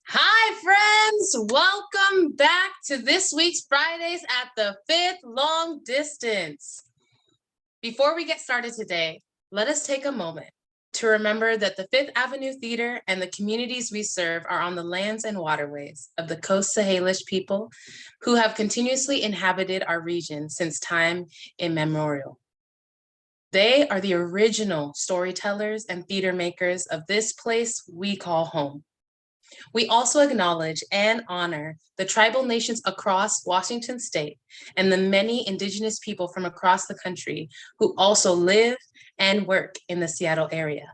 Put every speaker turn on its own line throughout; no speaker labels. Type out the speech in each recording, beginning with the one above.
Hi, friends. Welcome back to this week's Fridays at the Fifth Long Distance. Before we get started today, let us take a moment to remember that the Fifth Avenue Theater and the communities we serve are on the lands and waterways of the Coast Salish people who have continuously inhabited our region since time immemorial. They are the original storytellers and theater makers of this place we call home. We also acknowledge and honor the tribal nations across Washington state and the many Indigenous people from across the country who also live and work in the Seattle area.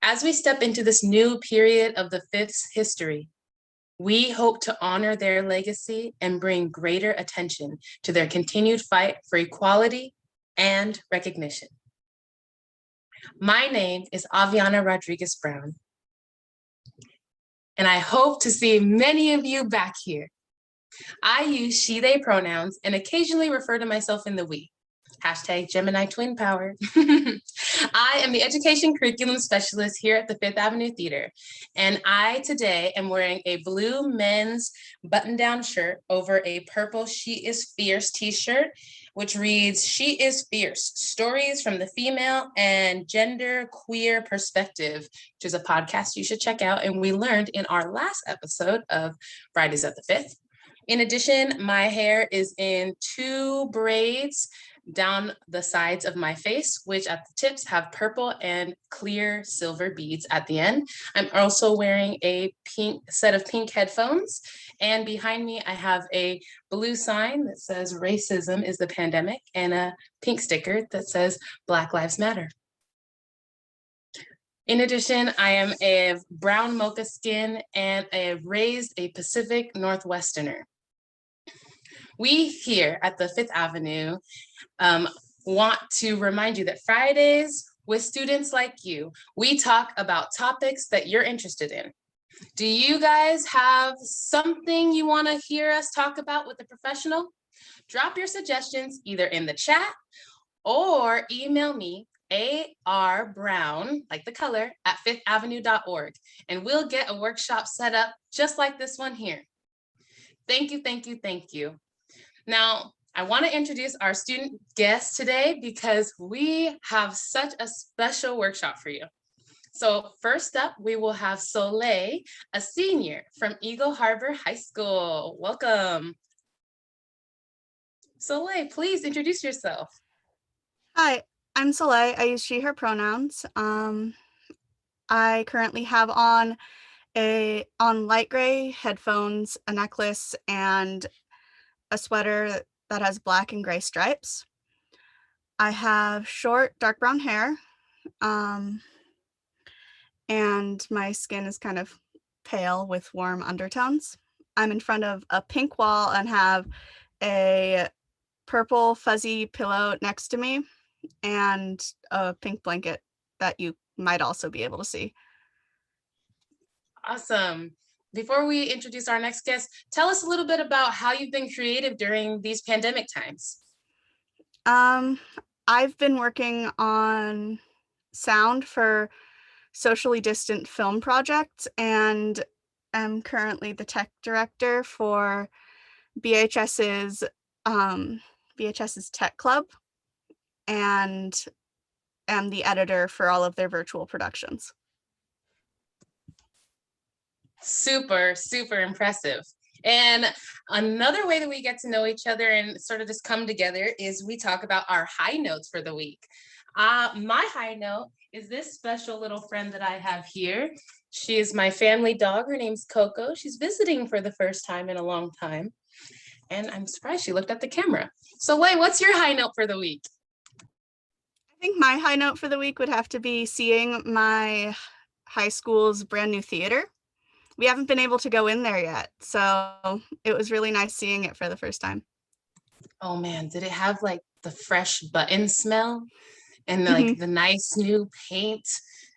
As we step into this new period of the Fifth's history, we hope to honor their legacy and bring greater attention to their continued fight for equality and recognition. My name is Aviana Rodriguez Brown, and I hope to see many of you back here. I use she, they pronouns and occasionally refer to myself in the we. Hashtag Gemini twin power. I am the education curriculum specialist here at the Fifth Avenue Theater, and I today am wearing a blue men's button-down shirt over a purple She Is Fierce t-shirt, which reads, She Is Fierce, Stories from the Female and Gender Queer Perspective, which is a podcast you should check out, and we learned in our last episode of Fridays at the Fifth. In addition, my hair is in 2 braids down the sides of my face, which at the tips have purple and clear silver beads at the end. I'm also wearing a pink set of pink headphones. And behind me, I have a blue sign that says racism is the pandemic and a pink sticker that says Black Lives Matter. In addition, I am a brown mocha skin and raised a Pacific Northwesterner. We here at the Fifth Avenue want to remind you that Fridays with students like you, we talk about topics that you're interested in. Do you guys have something you want to hear us talk about with a professional? Drop your suggestions either in the chat or email me, arbrown, like the color, at fifthavenue.org, and we'll get a workshop set up just like this one here. Thank you, thank you, thank you. Now, I want to introduce our student guest today because we have such a special workshop for you. So first up, we will have Soleil, a senior from Eagle Harbor High School. Welcome. Soleil, please introduce yourself.
Hi, I'm Soleil. I use she, her pronouns. I currently have on light gray headphones, a necklace, and a sweater that has black and gray stripes. I have short, dark brown hair, and my skin is kind of pale with warm undertones. I'm in front of a pink wall and have a purple fuzzy pillow next to me and a pink blanket that you might also be able to see.
Awesome. Before we introduce our next guest, tell us a little bit about how you've been creative during these pandemic times.
I've been working on sound for socially distant film projects and am currently the tech director for BHS's Tech Club and am the editor for all of their virtual productions.
Super, super impressive. And another way that we get to know each other and sort of just come together is we talk about our high notes for the week. My high note is this special little friend that I have here. She is my family dog. Her name's Coco. She's visiting for the first time in a long time. And I'm surprised she looked at the camera. So, Lay, what's your high note for the week?
I think my high note for the week would have to be seeing my high school's brand new theater. We haven't been able to go in there yet, so it was really nice seeing it for the first time.
Oh man, did it have like the fresh button smell and like the nice new paint?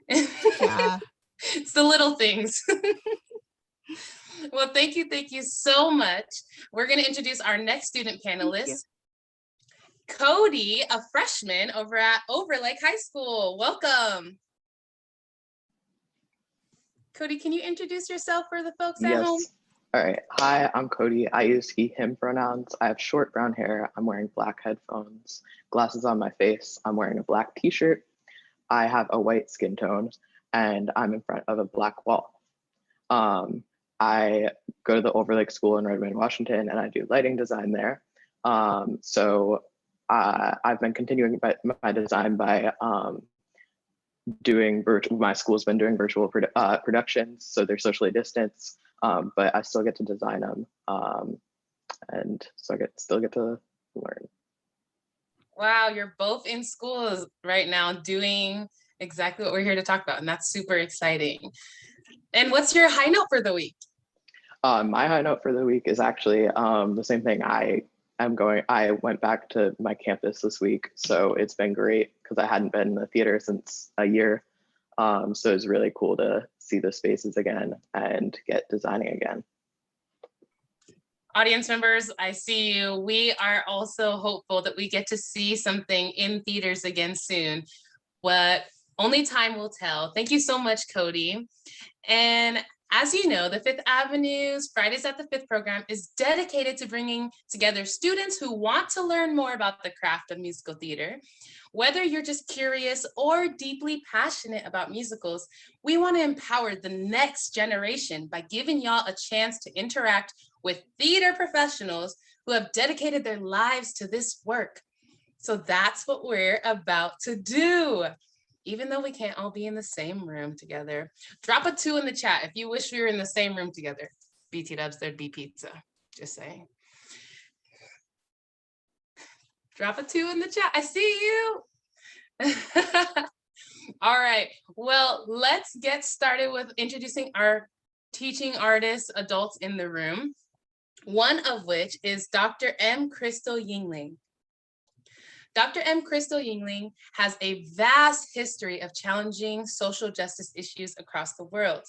Yeah.
It's the little things. Well, thank you so much. We're going to introduce our next student panelist, Cody, a freshman over at Overlake High School. Welcome. Cody, can you introduce yourself for the folks at home?
Yes. All right. Hi, I'm Cody. I use he, him pronouns. I have short brown hair. I'm wearing black headphones, glasses on my face. I'm wearing a black t-shirt. I have a white skin tone, and I'm in front of a black wall. I go to the Overlake School in Redmond, Washington, and I do lighting design there. I've been continuing my design by doing my school's been doing virtual productions, so they're socially distanced, but I still get to design them, and so I still get to learn.
Wow, you're both in schools right now doing exactly what we're here to talk about, and that's super exciting. And what's your high note for the week?
My high note for the week is actually the same thing. I went back to my campus this week, so it's been great because I hadn't been in the theater since a year. So it's really cool to see the spaces again and get designing again.
Audience members, I see you. We are also hopeful that we get to see something in theaters again soon. What only time will tell. Thank you so much, Cody. And as you know, the Fifth Avenue's Fridays at the Fifth program is dedicated to bringing together students who want to learn more about the craft of musical theater. Whether you're just curious or deeply passionate about musicals, we want to empower the next generation by giving y'all a chance to interact with theater professionals who have dedicated their lives to this work. So that's what we're about to do. Even though we can't all be in the same room together. Drop a 2 in the chat if you wish we were in the same room together. BT dubs, there'd be pizza. Just saying. Drop a 2 in the chat. I see you. All right. Well, let's get started with introducing our teaching artists, adults in the room. One of which is Dr. M. Crystal Yingling. Dr. M. Crystal Yingling has a vast history of challenging social justice issues across the world.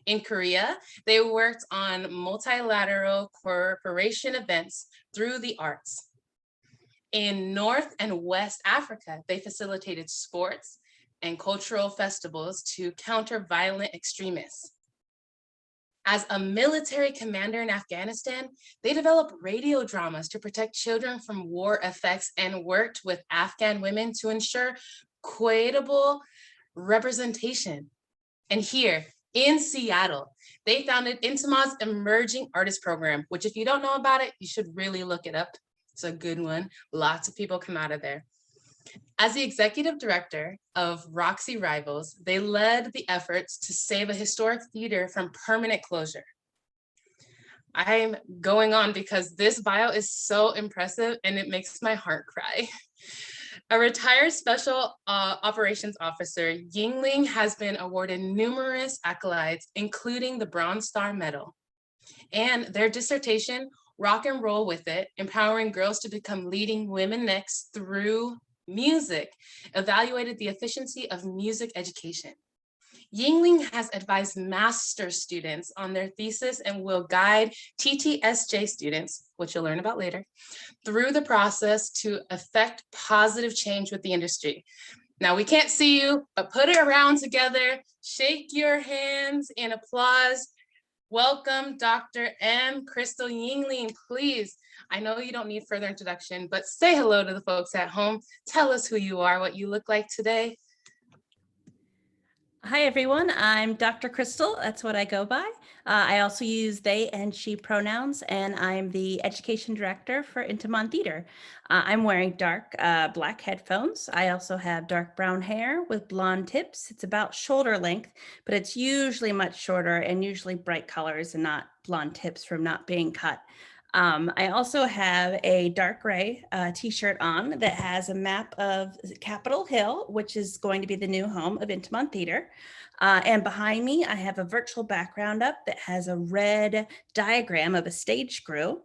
In Korea, they worked on multilateral cooperation events through the arts. In North and West Africa, they facilitated sports and cultural festivals to counter violent extremists. As a military commander in Afghanistan, they developed radio dramas to protect children from war effects and worked with Afghan women to ensure equitable representation. And here in Seattle, they founded Intiman's Emerging Artist Program, which if you don't know about it, you should really look it up. It's a good one. Lots of people come out of there. As the executive director of Roxy Rivals, they led the efforts to save a historic theater from permanent closure. I'm going on because this bio is so impressive and it makes my heart cry. A retired special operations officer, Yingling has been awarded numerous accolades, including the Bronze Star Medal. And their dissertation, Rock and Roll With It, Empowering Girls to Become Leading Women Next Through Music, evaluated the efficiency of music education. Yingling has advised master's students on their thesis and will guide TTSJ students, which you'll learn about later, through the process to affect positive change with the industry. Now, we can't see you, but put it around together, shake your hands in applause. Welcome, Dr. M. Crystal Yingling, please. I know you don't need further introduction, but say hello to the folks at home. Tell us who you are, what you look like today.
Hi, everyone. I'm Dr. Crystal. That's what I go by. I also use they and she pronouns, and I'm the education director for Intiman Theater. I'm wearing dark black headphones. I also have dark brown hair with blonde tips. It's about shoulder length, but it's usually much shorter and usually bright colors and not blonde tips from not being cut. I also have a dark gray t-shirt on that has a map of Capitol Hill, which is going to be the new home of Intiman Theater. And behind me, I have a virtual background up that has a red diagram of a stage crew,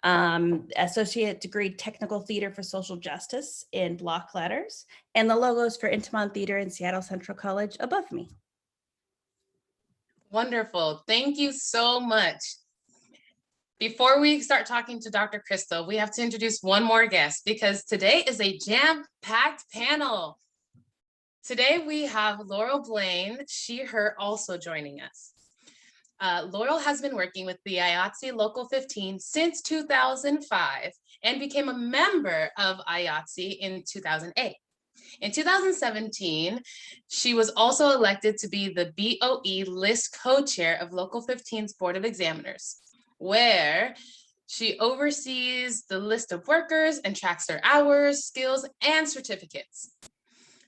Associate Degree Technical Theater for Social Justice in block letters, and the logos for Intiman Theater and Seattle Central College above me.
Wonderful. Thank you so much. Before we start talking to Dr. Crystal, we have to introduce one more guest because today is a jam-packed panel. Today we have Laurel Blaine, she, her, also joining us. Laurel has been working with the IATSE Local 15 since 2005 and became a member of IATSE in 2008. In 2017, she was also elected to be the BOE list co-chair of Local 15's Board of Examiners, where she oversees the list of workers and tracks their hours, skills, and certificates.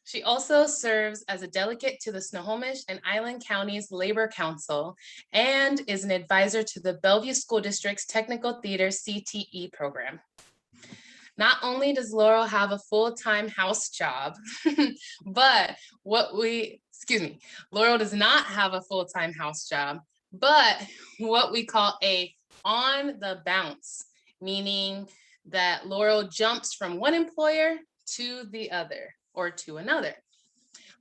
She also serves as a delegate to the Snohomish and Island Counties Labor Council and is an advisor to the Bellevue School District's Technical Theater CTE program. Not only does Laurel have a full-time house job, but Laurel does not have a full-time house job, but what we call a on the bounce, meaning that Laurel jumps from one employer to the other or to another.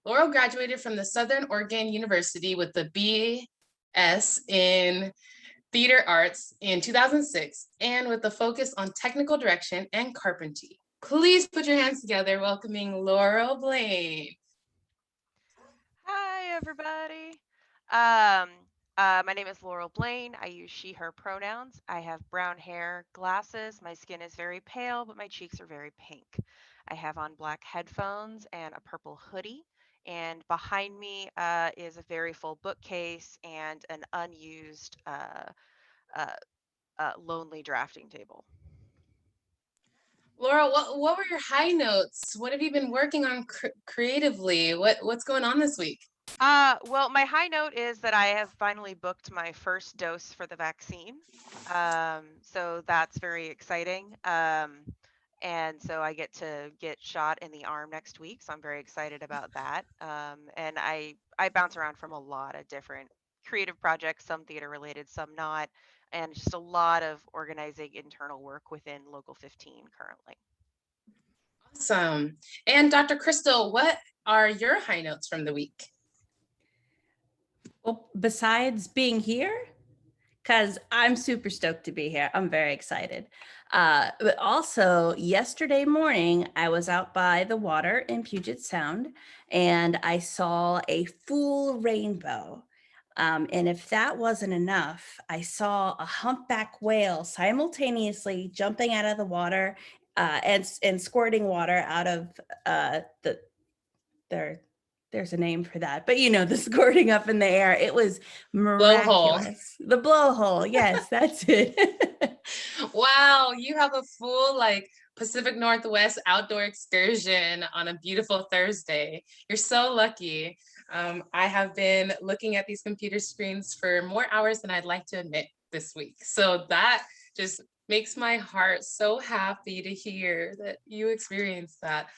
Laurel graduated from the Southern Oregon University with the BS in Theater Arts in 2006 and with a focus on technical direction and carpentry. Please put your hands together welcoming Laurel Blaine.
Hi, everybody. My name is Laurel Blaine. I use she, her pronouns. I have brown hair, glasses. My skin is very pale, but my cheeks are very pink. I have on black headphones and a purple hoodie. And behind me is a very full bookcase and an unused lonely drafting table.
Laurel, what were your high notes? What have you been working on creatively? What's going on this week?
Well, my high note is that I have finally booked my first dose for the vaccine. So that's very exciting. And so I get to get shot in the arm next week. So I'm very excited about that. And I bounce around from a lot of different creative projects, some theater related, some not, and just a lot of organizing internal work within Local 15 currently.
Awesome. And Dr. Crystal, what are your high notes from the week?
Well, besides being here, because I'm super stoked to be here. I'm very excited. But also yesterday morning, I was out by the water in Puget Sound and I saw a full rainbow. And if that wasn't enough, I saw a humpback whale simultaneously jumping out of the water and squirting water out of there's a name for that, but you know, the squirting up in the air. It was miraculous. The blowhole. Yes, that's it.
Wow, you have a full Pacific Northwest outdoor excursion on a beautiful Thursday. You're so lucky. I have been looking at these computer screens for more hours than I'd like to admit this week. So that just makes my heart so happy to hear that you experienced that.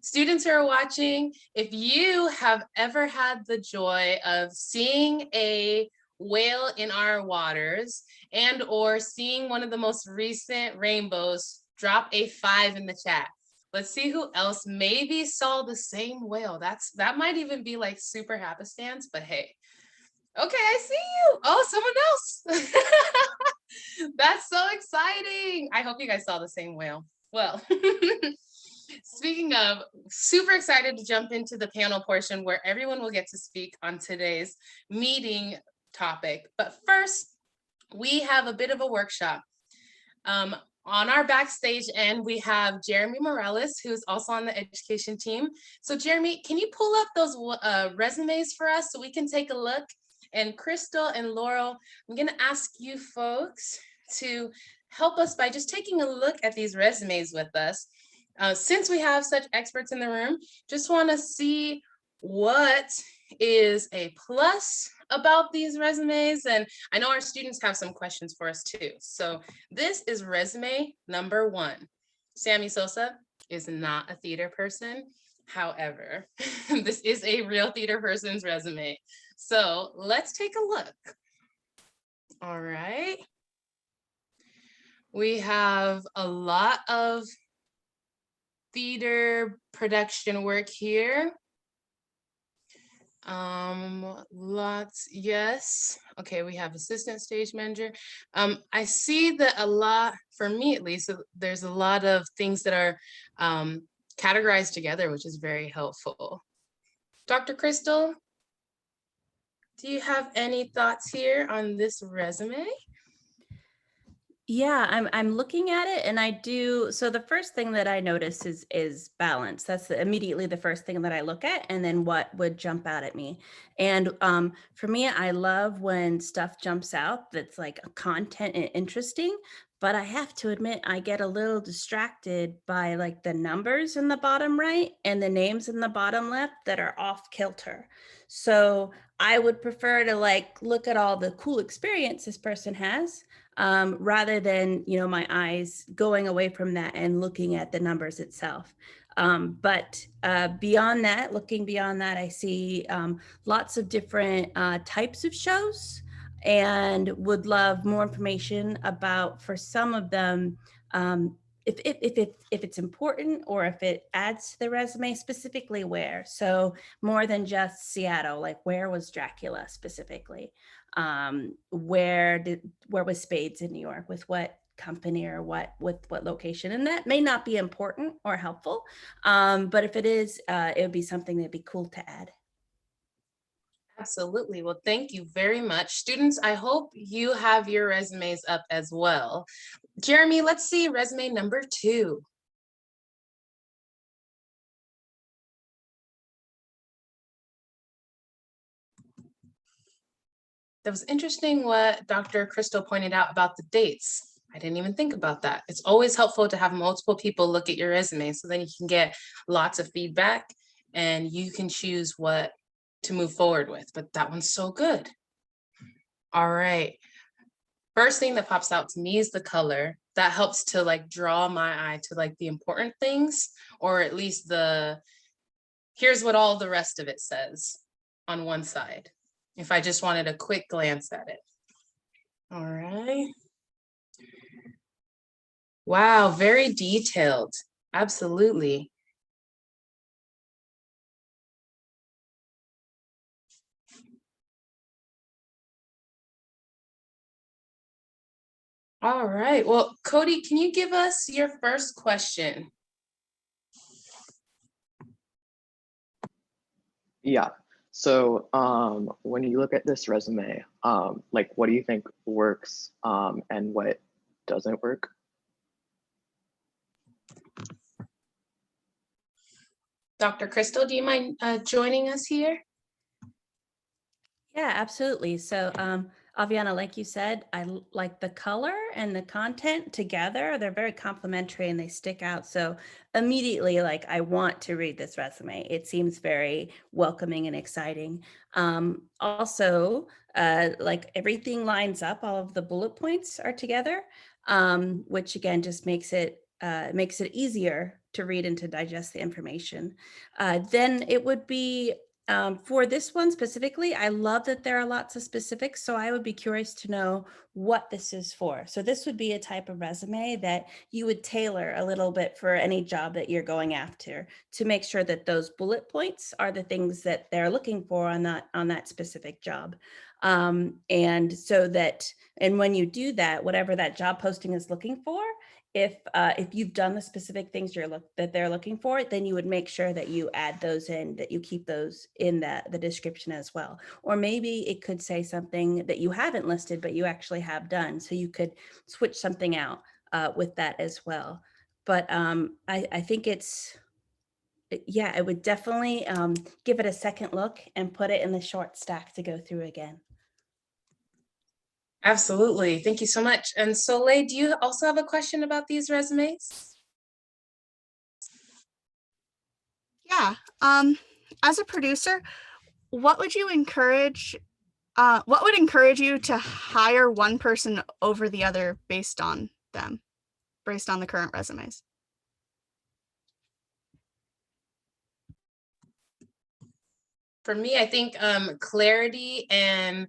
Students who are watching, if you have ever had the joy of seeing a whale in our waters and or seeing one of the most recent rainbows, drop a 5 in the chat. Let's see who else maybe saw the same whale. That might even be like super happenstance, but hey. Okay, I see you. Oh, someone else. That's so exciting. I hope you guys saw the same whale. Well, speaking of, super excited to jump into the panel portion where everyone will get to speak on today's meeting topic. But first, we have a bit of a workshop. On our backstage end, we have Jeremy Morales, who's also on the education team. So Jeremy, can you pull up those resumes for us so we can take a look? And Crystal and Laurel, I'm gonna ask you folks to help us by just taking a look at these resumes with us. Since we have such experts in the room, just wanna see what is a plus about these resumes. And I know our students have some questions for us too. So this is resume number 1. Sammy Sosa is not a theater person. However, this is a real theater person's resume. So let's take a look. All right. We have a lot of theater production work here. Lots, yes. Okay, we have assistant stage manager. I see that a lot, for me at least, there's a lot of things that are categorized together, which is very helpful. Dr. Crystal? do you have any thoughts here on this resume?
Yeah, I'm looking at it and I do. So the first thing that I notice is balance. That's immediately the first thing that I look at, and then what would jump out at me. And for me, I love when stuff jumps out that's like content and interesting. But I have to admit, I get a little distracted by like the numbers in the bottom right and the names in the bottom left that are off kilter. So I would prefer to like look at all the cool experience this person has, rather than, you know, my eyes going away from that and looking at the numbers itself. But beyond that, looking beyond that, I see lots of different types of shows, and would love more information about, for some of them, if it's important, or if it adds to the resume, specifically where. So more than just Seattle, like where was Dracula specifically? Where was Spades in New York, with what company, or with what location? And that may not be important or helpful, but if it is, it would be something that'd be cool to add.
Absolutely. Well, thank you very much. Students, I hope you have your resumes up as well. Jeremy, let's see resume number 2. That was interesting what Dr. Crystal pointed out about the dates. I didn't even think about that. It's always helpful to have multiple people look at your resume, so then you can get lots of feedback and you can choose what to move forward with. But that one's so good. All right. First thing that pops out to me is the color. That helps to like draw my eye to like the important things, or at least here's what all the rest of it says on one side, if I just wanted a quick glance at it. All right. Wow, very detailed. Absolutely. All right. Well, Cody, can you give us your first question?
Yeah. So when you look at this resume, like what do you think works and what doesn't work?
Dr. Crystal, do you mind joining us here?
Yeah, absolutely. So Aviana, like you said, I like the color and the content together. They're very complementary and they stick out. So immediately, like, I want to read this resume. It seems very welcoming and exciting. Also, like everything lines up, all of the bullet points are together, which again just makes it easier to read and to digest the information. Then it would be, for this one specifically, I love that there are lots of specifics, so I would be curious to know what this is for. So this would be a type of resume that you would tailor a little bit for any job that you're going after, to make sure that those bullet points are the things that they're looking for on that specific job. And so that, and when you do that, whatever that job posting is looking for, if you've done the specific things that they're looking for, then you would make sure that you add those in, that you keep those in the description as well. Or maybe it could say something that you haven't listed, but you actually have done. So you could switch something out with that as well. But I think yeah, I would definitely give it a second look and put it in the short stack to go through again.
Absolutely. Thank you so much. And Soleil, do you also have a question about these resumes?
Yeah. As a producer, what would encourage you to hire one person over the other based on the current resumes?
For me, I think clarity and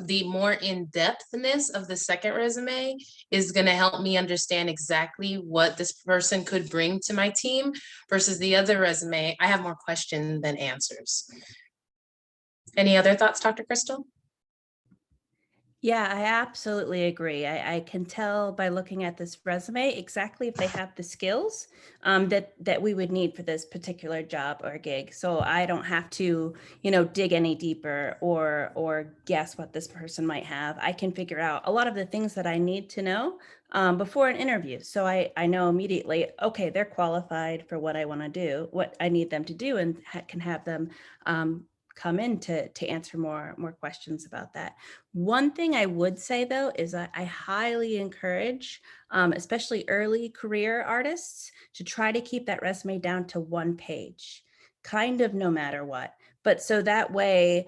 the more in-depthness of the second resume is going to help me understand exactly what this person could bring to my team, versus the other resume, I have more questions than answers. Any other thoughts, Dr. Crystal?
Yeah, I absolutely agree. I can tell by looking at this resume exactly if they have the skills that we would need for this particular job or gig. So I don't have to, dig any deeper or guess what this person might have. I can figure out a lot of the things that I need to know before an interview. So I know immediately, okay, they're qualified for what I want to do, what I need them to do, and can have them come in to answer more questions about that. One thing I would say though is I highly encourage, especially early career artists, to try to keep that resume down to one page, kind of no matter what. But so that way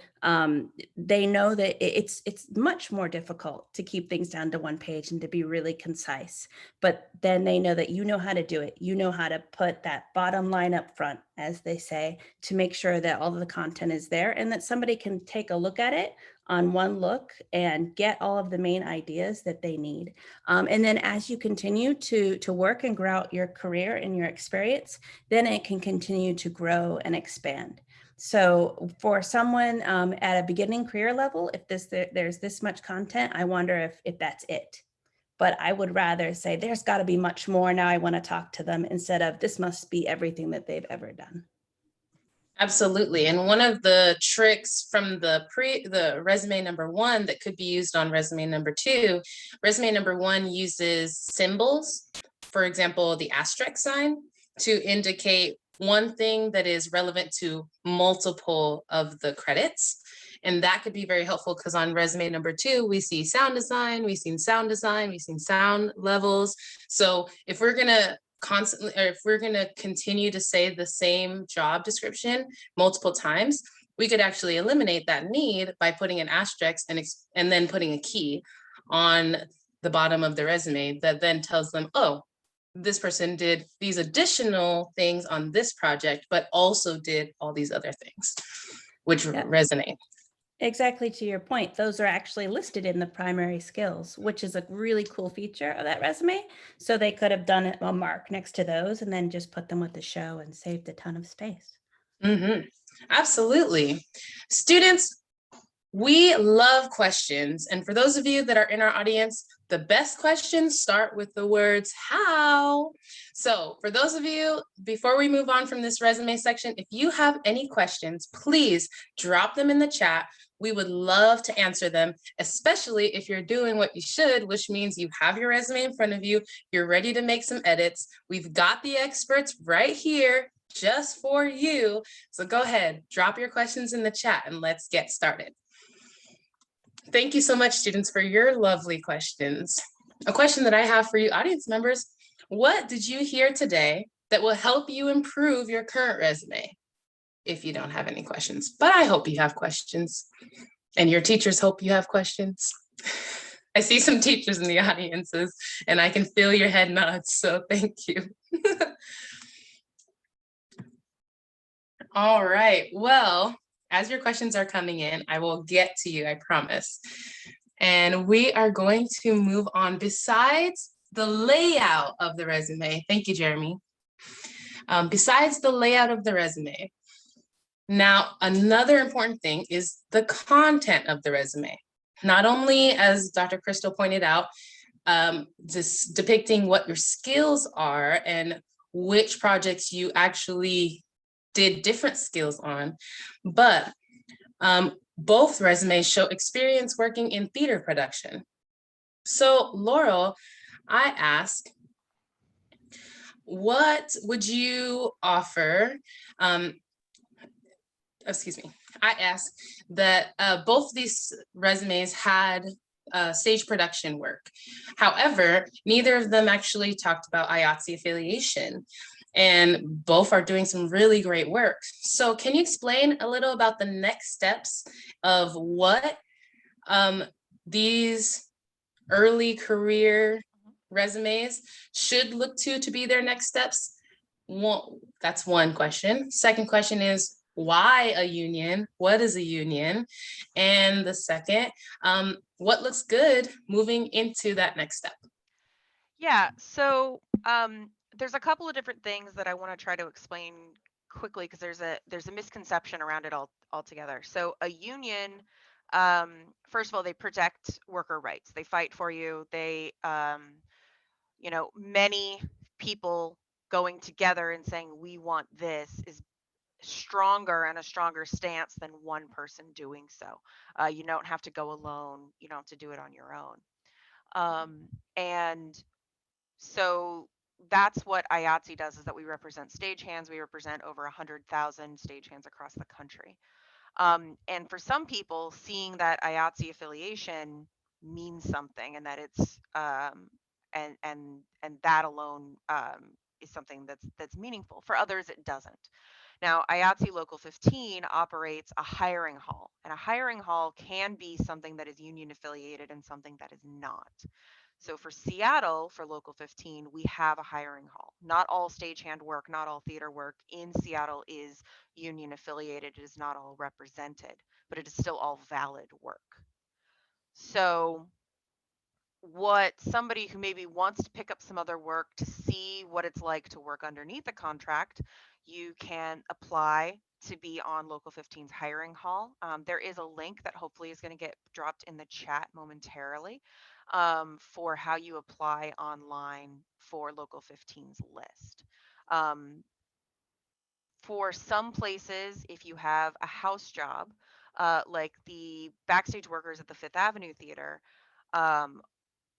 they know that it's much more difficult to keep things down to one page and to be really concise. But then they know that you know how to do it. You know how to put that bottom line up front, as they say, to make sure that all of the content is there and that somebody can take a look at it on one look and get all of the main ideas that they need. And then as you continue to work and grow out your career and your experience, then it can continue to grow and expand. So for someone at a beginning career level, if there's this much content, I wonder if that's it. But I would rather say there's got to be much more. Now I want to talk to them, instead of this must be everything that they've ever done.
Absolutely. And one of the tricks from the resume number 1 that could be used on resume number 2, resume number 1 uses symbols, for example, the asterisk sign, to indicate one thing that is relevant to multiple of the credits. And that could be very helpful because on resume number 2, we see sound design, we've seen sound levels. So if we're going to constantly, or if we're going to continue to say the same job description multiple times, we could actually eliminate that need by putting an asterisk and then putting a key on the bottom of the resume that then tells them, oh, this person did these additional things on this project, but also did all these other things, which resonate.
Exactly, to your point, those are actually listed in the primary skills, which is a really cool feature of that resume. So they could have done a mark next to those and then just put them with the show and saved a ton of space.
Mm-hmm. Absolutely. Students, we love questions. And for those of you that are in our audience, the best questions start with the words how. So for those of you, before we move on from this resume section, if you have any questions, please drop them in the chat. We would love to answer them, especially if you're doing what you should, which means you have your resume in front of you, you're ready to make some edits. We've got the experts right here just for you. So go ahead, drop your questions in the chat and let's get started. Thank you so much, students, for your lovely questions. A question that I have for you, audience members: what did you hear today that will help you improve your current resume? If you don't have any questions, but I hope you have questions, and your teachers hope you have questions. I see some teachers in the audiences, and I can feel your head nods, so thank you. All right, well, as your questions are coming in, I will get to you, I promise. And we are going to move on. Besides the layout of the resume, thank you, Jeremy. Besides the layout of the resume, now another important thing is the content of the resume. Not only, as Dr. Crystal pointed out, just depicting what your skills are and which projects you actually did different skills on, but both resumes show experience working in theater production. So Laurel, I ask, what would you offer? Excuse me. I ask that both these resumes had stage production work. However, neither of them actually talked about IATSE affiliation, and both are doing some really great work. So can you explain a little about the next steps of what these early career resumes should look to be their next steps? That's one question. Second question is, why a union? What is a union? And the second, what looks good moving into that next step?
Yeah, so there's a couple of different things that I want to try to explain quickly because there's a misconception around it all altogether. So a union First of all, they protect worker rights. They fight for you. They, many people going together and saying, we want this is stronger and a stronger stance than one person doing so. You don't have to go alone. You don't have to do it on your own. And so that's what IATSE does, is that we represent stagehands. We represent over 100,000 stagehands across the country. And for some people, seeing that IATSE affiliation means something, and that it's and that alone is something that's meaningful. For others, it doesn't. Now, IATSE Local 15 operates a hiring hall, and a hiring hall can be something that is union affiliated and something that is not. So for Seattle, for Local 15, we have a hiring hall. Not all stagehand work, not all theater work in Seattle is union affiliated. It is not all represented, but it is still all valid work. So what somebody who maybe wants to pick up some other work to see what it's like to work underneath a contract, you can apply to be on Local 15's hiring hall. There is a link that hopefully is going to get dropped in the chat momentarily for how you apply online for Local 15's list. For some places, if you have a house job, like the backstage workers at the Fifth Avenue Theater, um,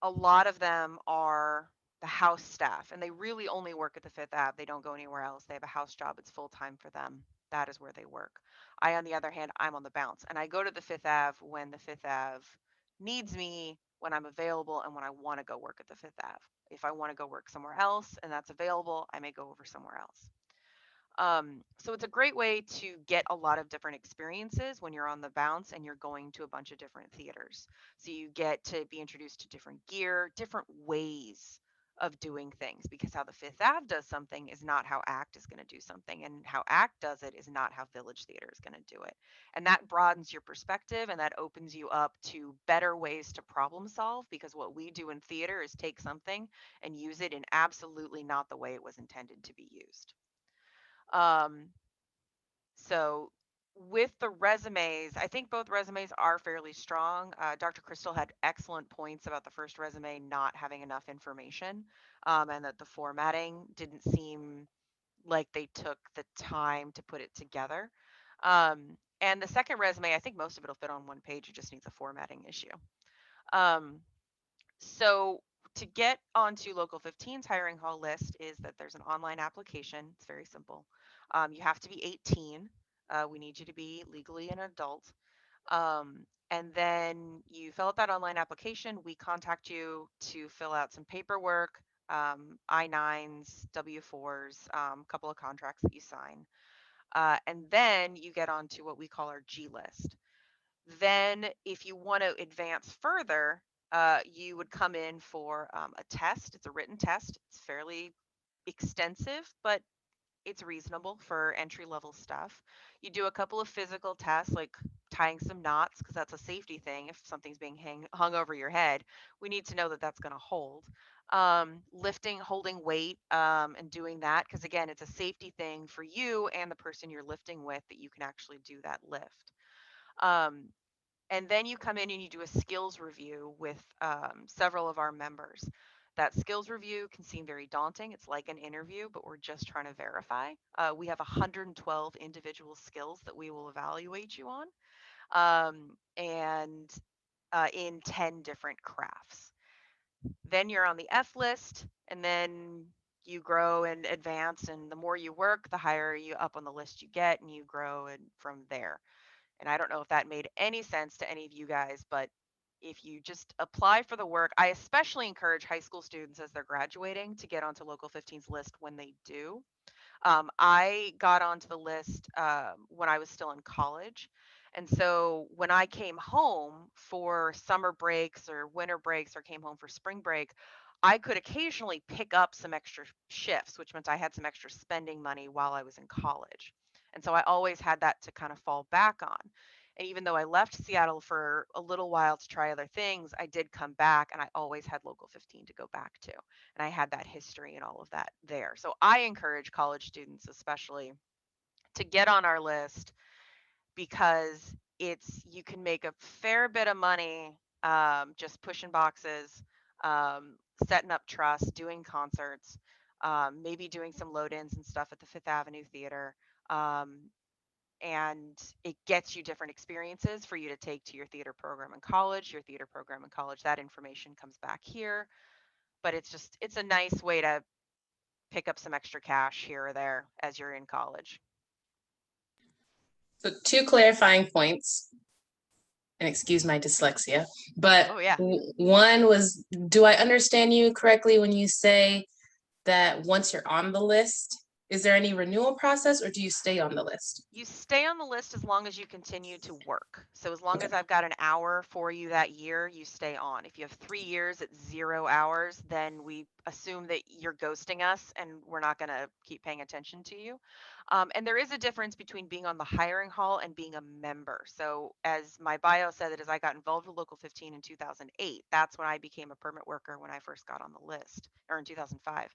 a lot of them are the house staff, and they really only work at the Fifth Ave. They don't go anywhere else. They have a house job. It's full time for them. That is where they work. I, on the other hand, I'm on the bounce, and I go to the Fifth Ave when the Fifth Ave needs me, when I'm available, and when I want to go work at the Fifth Ave. If I want to go work somewhere else and that's available, I may go over somewhere else. So it's a great way to get a lot of different experiences when you're on the bounce and you're going to a bunch of different theaters. So you get to be introduced to different gear, different ways of doing things, because how the Fifth Ave does something is not how ACT is going to do something, and how ACT does it is not how Village Theater is going to do it. And that broadens your perspective, and that opens you up to better ways to problem solve, because what we do in theater is take something and use it in absolutely not the way it was intended to be used. So with the resumes, I think both resumes are fairly strong. Dr. Crystal had excellent points about the first resume not having enough information, and that the formatting didn't seem like they took the time to put it together. And the second resume, I think most of it will fit on one page. It just needs a formatting issue. So to get onto Local 15's hiring hall list is that there's an online application. It's very simple. You have to be 18. We need you to be legally an adult. And then you fill out that online application. We contact you to fill out some paperwork, I-9s, W-4s, a couple of contracts that you sign. And then you get onto what we call our G list. Then if you want to advance further, you would come in for a test. It's a written test. It's fairly extensive, but it's reasonable for entry level stuff. You do a couple of physical tests, like tying some knots, because that's a safety thing. If something's being hung over your head, we need to know that that's going to hold. Lifting, holding weight, and doing that, because again, it's a safety thing for you and the person you're lifting with, that you can actually do that lift. And then you come in and you do a skills review with several of our members. That skills review can seem very daunting. It's like an interview, but we're just trying to verify. We have 112 individual skills that we will evaluate you on, and in 10 different crafts. Then you're on the F list, and then you grow and advance. And the more you work, the higher you up on the list you get, and you grow and from there. And I don't know if that made any sense to any of you guys, but if you just apply for the work, I especially encourage high school students as they're graduating to get onto Local 15's list when they do. I got onto the list when I was still in college. And so when I came home for summer breaks or winter breaks, or came home for spring break, I could occasionally pick up some extra shifts, which meant I had some extra spending money while I was in college. And so I always had that to kind of fall back on. And even though I left Seattle for a little while to try other things, I did come back, and I always had Local 15 to go back to. And I had that history and all of that there. So I encourage college students, especially, to get on our list, because you can make a fair bit of money just pushing boxes, setting up trusts, doing concerts, maybe doing some load-ins and stuff at the Fifth Avenue Theater. And it gets you different experiences for you to take to your theater program in college, that information comes back here. But it's a nice way to pick up some extra cash here or there as you're in college.
So 2 clarifying points, and excuse my dyslexia, but
Oh, yeah.
One was, do I understand you correctly when you say that once you're on the list, is there any renewal process, or do you stay on the list?
You stay on the list as long as you continue to work. So as long
Okay.
as I've got an hour for you that year, you stay on. If you have 3 years at 0 hours, then we assume that you're ghosting us and we're not going to keep paying attention to you. And there is a difference between being on the hiring hall and being a member. So as my bio said, that as I got involved with Local 15 in 2008, that's when I became a permit worker when I first got on the list, or in 2005.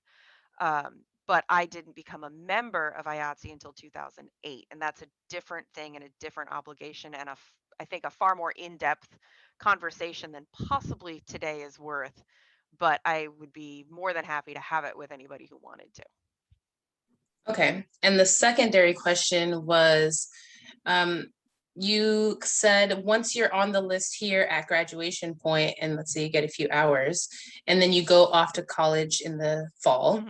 But I didn't become a member of IATSE until 2008. And that's a different thing and a different obligation, and I think a far more in-depth conversation than possibly today is worth. But I would be more than happy to have it with anybody who wanted to.
Okay, and the secondary question was, you said once you're on the list here at graduation point, and let's say you get a few hours, and then you go off to college in the fall,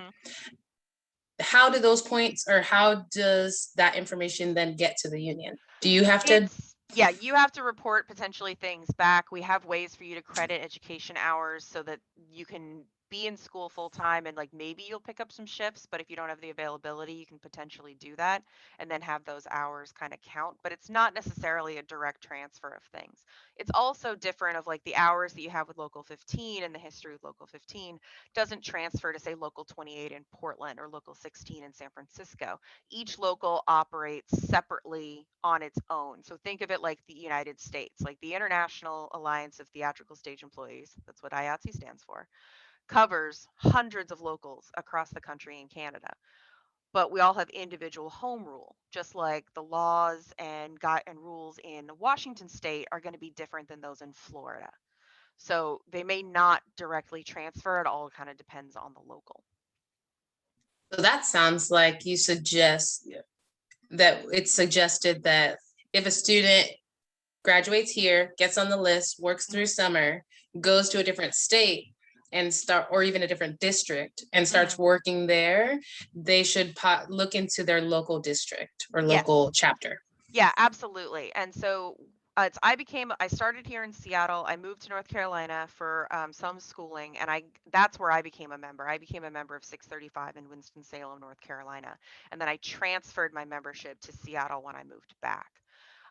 how do those points, or how does that information then get to the union? Do you have to?
Yeah, you have to report potentially things back. We have ways for you to credit education hours so that you can be in school full time, and like maybe you'll pick up some shifts, but if you don't have the availability, you can potentially do that and then have those hours kind of count. But it's not necessarily a direct transfer of things. It's also different of like the hours that you have with Local 15 and the history of Local 15 doesn't transfer to say Local 28 in Portland or Local 16 in San Francisco. Each local operates separately on its own. So think of it like the United States, like the International Alliance of Theatrical Stage Employees, that's what IATSE stands for, covers hundreds of locals across the country and Canada. But we all have individual home rule, just like the laws and rules in Washington state are going to be different than those in Florida. So they may not directly transfer. It all kind of depends on the local.
So that sounds like you suggest that it's suggested that if a student graduates here, gets on the list, works through summer, goes to a different state and or even a different district and starts working there, they should look into their local district or local chapter.
Yeah, absolutely. And so I started here in Seattle. I moved to North Carolina for some schooling, and that's where I became a member. I became a member of 635 in Winston-Salem, North Carolina. And then I transferred my membership to Seattle when I moved back.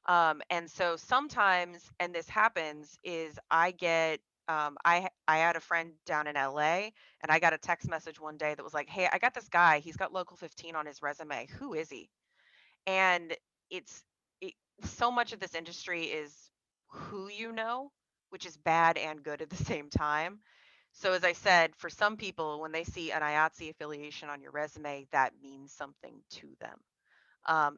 And so sometimes, and this happens, is I get, I had a friend down in LA, and I got a text message one day that was like, hey, I got this guy. He's got Local 15 on his resume. Who is he? And so much of this industry is who you know, which is bad and good at the same time. So as I said, for some people, when they see an IATSE affiliation on your resume, that means something to them.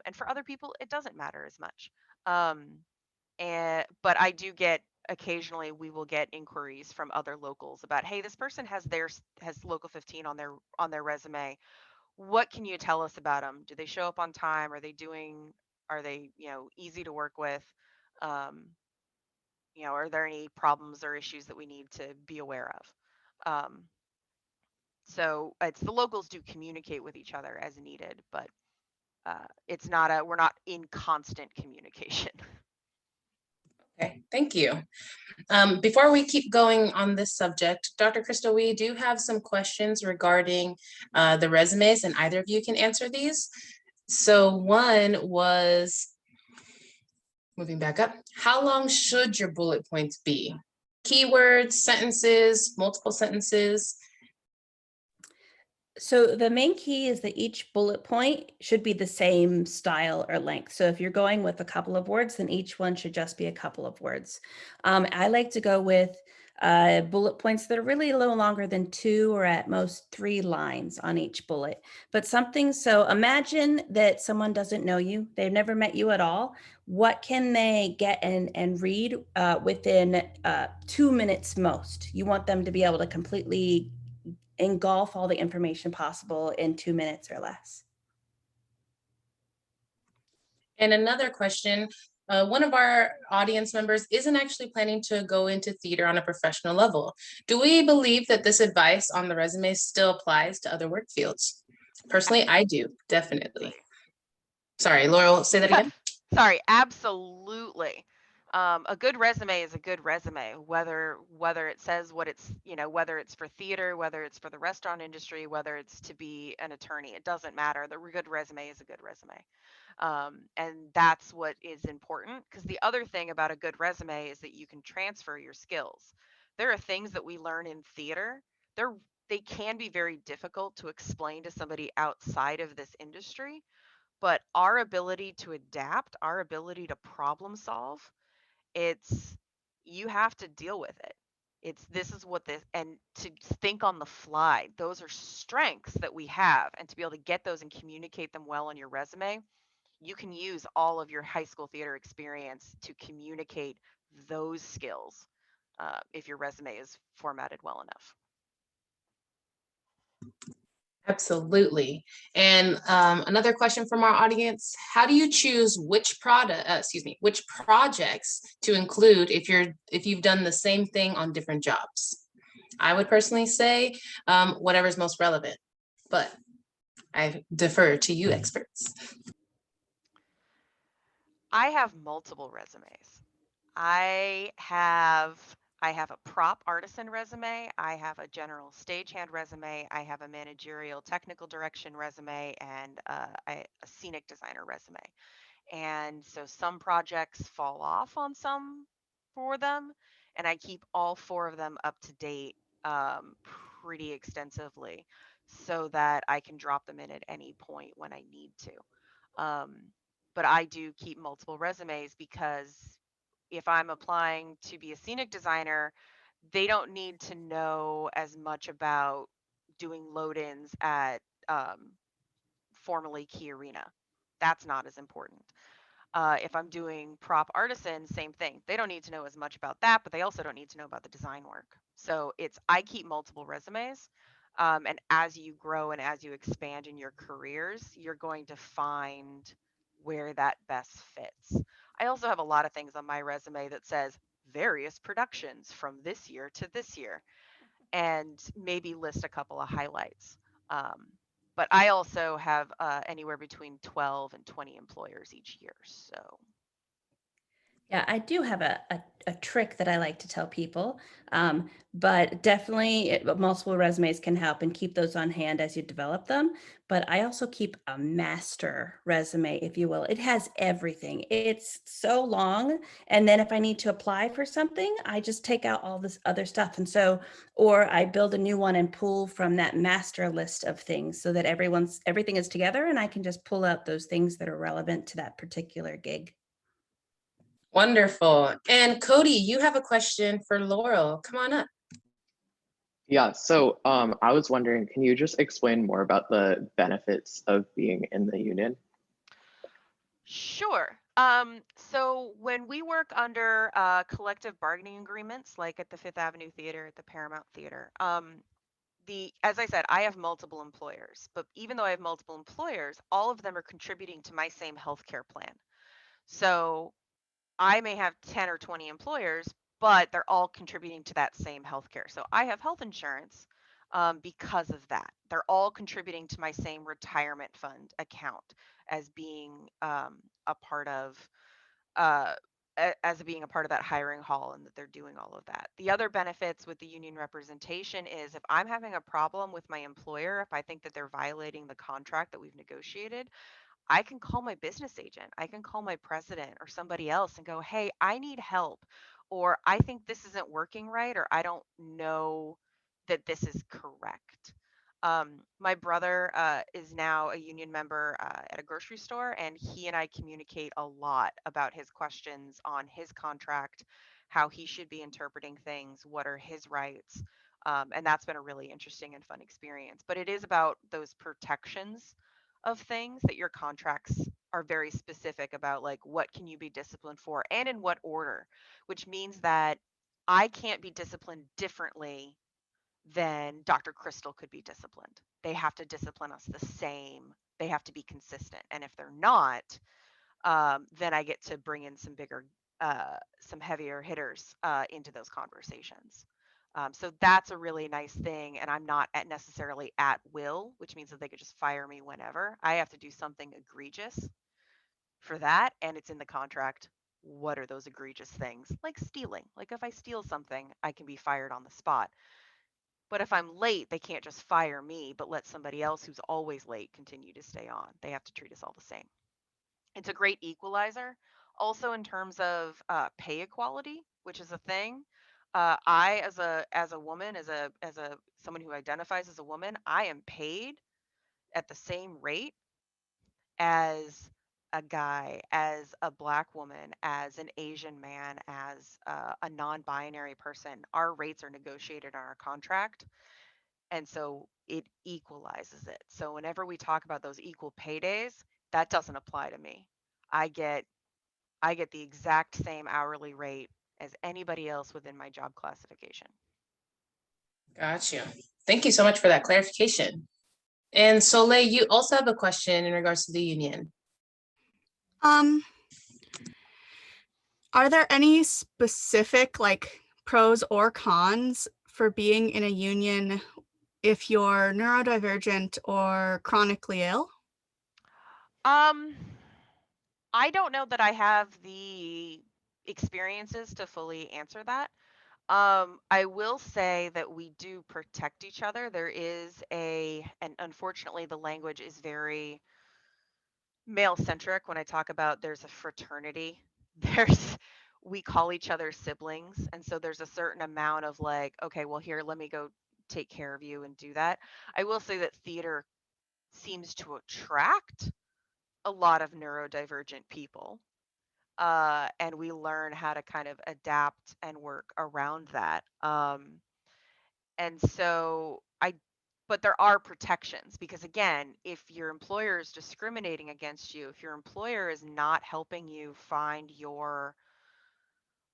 And for other people, it doesn't matter as much. But I do get, occasionally we will get inquiries from other locals about, hey, this person has Local 15 on their resume. What can you tell us about them? Do they show up on time? Are they easy to work with? Are there any problems or issues that we need to be aware of? So it's the locals do communicate with each other as needed, but we're not in constant communication.
Okay, thank you. Before we keep going on this subject, Dr. Crystal, we do have some questions regarding the resumes, and either of you can answer these. So one was, moving back up, how long should your bullet points be? Keywords, sentences, multiple sentences?
So the main key is that each bullet point should be the same style or length. So if you're going with a couple of words, then each one should just be a couple of words. I like to go with bullet points that are really no longer than 2 or at most 3 lines on each bullet. But something, so imagine that someone doesn't know you, they've never met you at all. What can they get and read within 2 minutes most? You want them to be able to completely engulf all the information possible in 2 minutes or less.
And another question, one of our audience members isn't actually planning to go into theater on a professional level. Do we believe that this advice on the resume still applies to other work fields? Personally, I do, definitely. Sorry, Laurel, say that again.
Sorry, absolutely. A good resume is a good resume, whether it says what it's, whether it's for theater, whether it's for the restaurant industry, whether it's to be an attorney, it doesn't matter. The good resume is a good resume. And that's what is important, because the other thing about a good resume is that you can transfer your skills. There are things that we learn in theater. They can be very difficult to explain to somebody outside of this industry, but our ability to adapt, our ability to problem solve, you have to deal with it. And to think on the fly, those are strengths that we have, and to be able to get those and communicate them well on your resume, you can use all of your high school theater experience to communicate those skills if your resume is formatted well enough.
Absolutely. And another question from our audience: how do you choose which projects to include if you've done the same thing on different jobs? I would personally say whatever's most relevant, but I defer to you experts.
I have multiple resumes. I have a prop artisan resume, I have a general stagehand resume, I have a managerial technical direction resume, and a scenic designer resume. And so some projects fall off on some for them, and I keep all 4 of them up to date pretty extensively so that I can drop them in at any point when I need to. But I do keep multiple resumes, because if I'm applying to be a scenic designer, they don't need to know as much about doing load-ins at formerly Key Arena. That's not as important. If I'm doing prop artisan, same thing. They don't need to know as much about that, but they also don't need to know about the design work. So I keep multiple resumes. And as you grow and as you expand in your careers, you're going to find where that best fits. I also have a lot of things on my resume that says various productions from this year to this year, and maybe list a couple of highlights. But I also have anywhere between 12 and 20 employers each year. So
Yeah, I do have a trick that I like to tell people, but definitely multiple resumes can help, and keep those on hand as you develop them. But I also keep a master resume, if you will. It has everything. It's so long. And then if I need to apply for something, I just take out all this other stuff. And so, or I build a new one and pull from that master list of things so that everything is together, and I can just pull out those things that are relevant to that particular gig.
Wonderful. And Cody, you have a question for Laurel. Come on up.
Yeah, so I was wondering, can you just explain more about the benefits of being in the union?
sure. So when we work under collective bargaining agreements, like at the Fifth Avenue Theater, at the Paramount Theater, as I said, I have multiple employers, but even though I have multiple employers, all of them are contributing to my same healthcare plan. So I may have 10 or 20 employers, but they're all contributing to that same healthcare. So I have health insurance because of that. They're all contributing to my same retirement fund account as being a part of being a part of that hiring hall, and that they're doing all of that. The other benefits with the union representation is, if I'm having a problem with my employer, if I think that they're violating the contract that we've negotiated, I can call my business agent, I can call my president or somebody else and go, hey, I need help, or I think this isn't working right, or I don't know that this is correct. My brother is now a union member at a grocery store, and he and I communicate a lot about his questions on his contract, how he should be interpreting things, what are his rights. And that's been a really interesting and fun experience. But it is about those protections of things that your contracts are very specific about, like what can you be disciplined for and in what order, which means that I can't be disciplined differently than Dr. Crystal could be disciplined. They have to discipline us the same. They have to be consistent. And if they're not, then I get to bring in some heavier hitters into those conversations. So that's a really nice thing. And I'm not necessarily at will, which means that they could just fire me whenever. I have to do something egregious for that. And it's in the contract. What are those egregious things? Like stealing. Like if I steal something, I can be fired on the spot. But if I'm late, they can't just fire me, but let somebody else who's always late continue to stay on. They have to treat us all the same. It's a great equalizer. Also, in terms of pay equality, which is a thing, I as a woman, as a someone who identifies as a woman, I am paid at the same rate as a guy, as a Black woman, as an Asian man, as a non-binary person. Our rates are negotiated on our contract. And so it equalizes it. So whenever we talk about those equal pay days, that doesn't apply to me. I get the exact same hourly rate as anybody else within my job classification.
Gotcha. Thank you so much for that clarification. And Soleil, you also have a question in regards to the union.
Are there any specific like pros or cons for being in a union if you're neurodivergent or chronically ill?
I don't know that I have the experiences to fully answer that. I will say that we do protect each other. There is and unfortunately the language is very male centric when I talk about there's a fraternity. We call each other siblings. And so there's a certain amount of like, okay, well, here, let me go take care of you and do that. I will say that theater seems to attract a lot of neurodivergent people. And we learn how to kind of adapt and work around that. And so but there are protections because again, if your employer is discriminating against you, if your employer is not helping you find your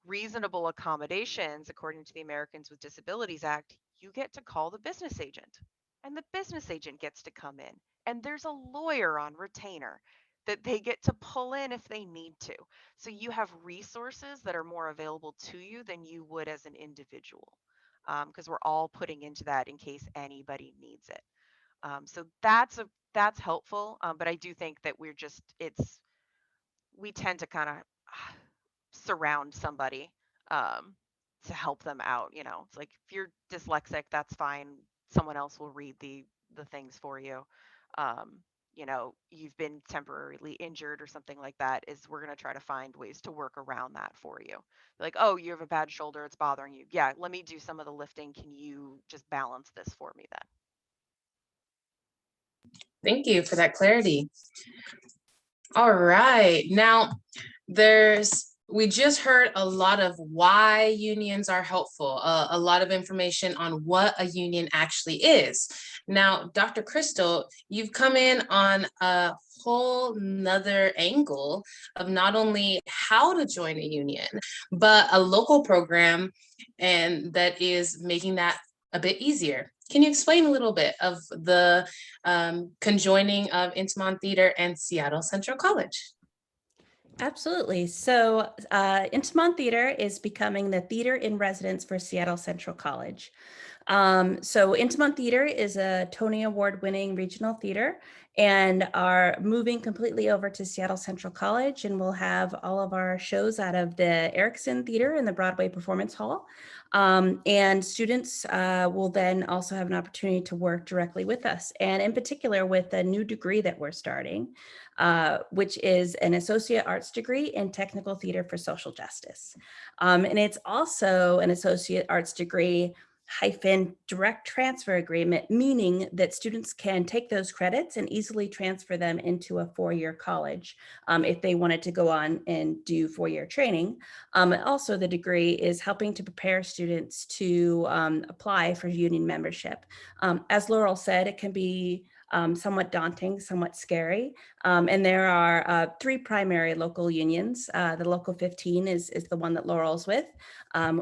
reasonable accommodations according to the Americans with Disabilities Act, you get to call the business agent. And the business agent gets to come in. And there's a lawyer on retainer that they get to pull in if they need to. So you have resources that are more available to you than you would as an individual. Because we're all putting into that in case anybody needs it. So that's helpful. But I do think that we tend to kind of surround somebody to help them out. It's like if you're dyslexic, that's fine. Someone else will read the things for you. You've been temporarily injured or something like that, we're going to try to find ways to work around that for you. Like, oh, you have a bad shoulder, it's bothering you. Yeah, let me do some of the lifting. Can you just balance this for me then?
Thank you for that clarity. All right. Now, we just heard a lot of why unions are helpful, a lot of information on what a union actually is. Now, Dr. Crystal, you've come in on a whole nother angle of not only how to join a union, but a local program, and that is making that a bit easier. Can you explain a little bit of the conjoining of Intiman Theater and Seattle Central College?
Absolutely. So Intiman Theater is becoming the theater in residence for Seattle Central College. So Intiman Theater is a Tony Award winning regional theater and are moving completely over to Seattle Central College, and we'll have all of our shows out of the Erickson Theater in the Broadway Performance Hall. And students will then also have an opportunity to work directly with us, and in particular with a new degree that we're starting, which is an Associate Arts degree in Technical Theater for Social Justice. And it's also an Associate Arts degree direct transfer agreement, meaning that students can take those credits and easily transfer them into a 4-year college if they wanted to go on and do 4-year training. Also, the degree is helping to prepare students to apply for union membership. As Laurel said, it can be somewhat daunting, somewhat scary. And there are 3 primary local unions. The Local 15 is the one that Laurel's with.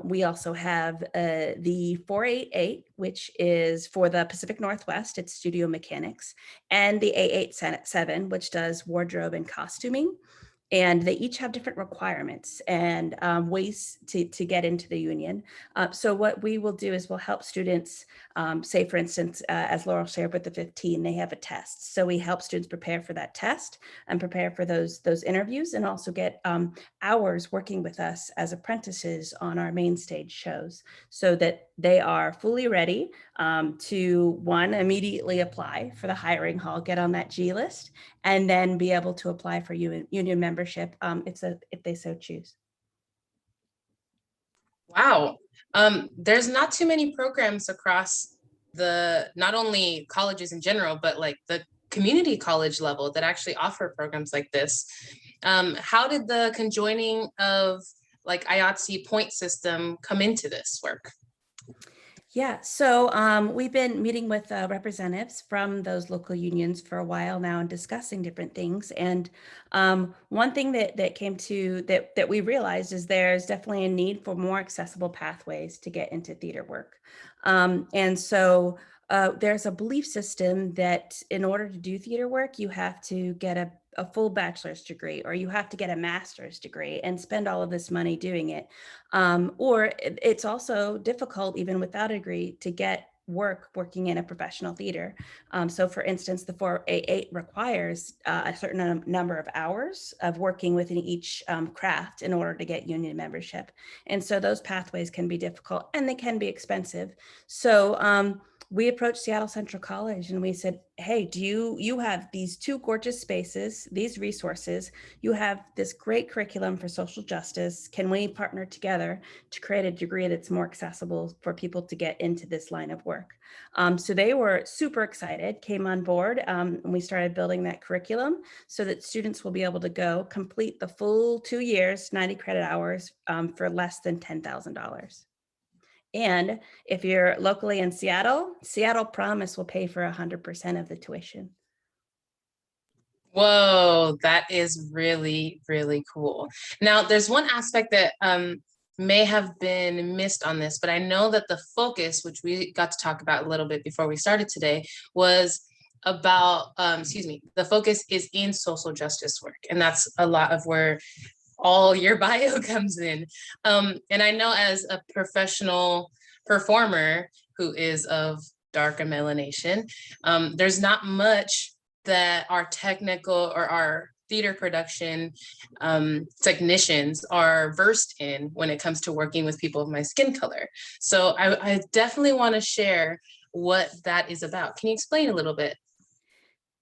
We also have the 488, which is for the Pacific Northwest, it's studio mechanics, and the 887, which does wardrobe and costuming. And they each have different requirements and ways to get into the union. So what we will do is we'll help students, say for instance, as Laurel shared with the 15, they have a test. So we help students prepare for that test and prepare for those interviews, and also get hours working with us as apprentices on our main stage shows, so that they are fully ready to, one, immediately apply for the hiring hall, get on that G list, and then be able to apply for union membership if they so choose.
Wow. There's not too many programs across not only colleges in general, but like the community college level that actually offer programs like this. How did the conjoining of like IATSE point system come into this work?
Yeah, so we've been meeting with representatives from those local unions for a while now and discussing different things. And one thing that came to that we realized is there's definitely a need for more accessible pathways to get into theater work. And so there's a belief system that in order to do theater work, you have to get a full bachelor's degree, or you have to get a master's degree and spend all of this money doing it. Or it's also difficult, even without a degree, to get working in a professional theater. So for instance, the 488 requires a certain number of hours of working within each craft in order to get union membership. And so those pathways can be difficult and they can be expensive. So we approached Seattle Central College and we said, hey, you have these 2 gorgeous spaces, these resources, you have this great curriculum for social justice. Can we partner together to create a degree that's more accessible for people to get into this line of work? So they were super excited, came on board, and we started building that curriculum so that students will be able to go complete the full 2 years, 90 credit hours for less than $10,000. And if you're locally in Seattle, Seattle Promise will pay for 100% of the tuition.
Whoa, that is really, really cool. Now, there's one aspect that may have been missed on this, but I know that the focus, which we got to talk about a little bit before we started today, was about, the focus is in social justice work. And that's a lot of where all your bio comes in. And I know as a professional performer who is of darker melanation, there's not much that our technical or our theater production technicians are versed in when it comes to working with people of my skin color. So I definitely want to share what that is about. Can you explain a little bit?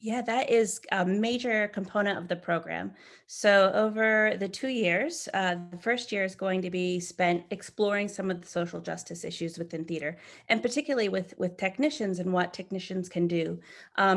Yeah, that is a major component of the program. So over the 2 years, the first year is going to be spent exploring some of the social justice issues within theater, and particularly with technicians and what technicians can do,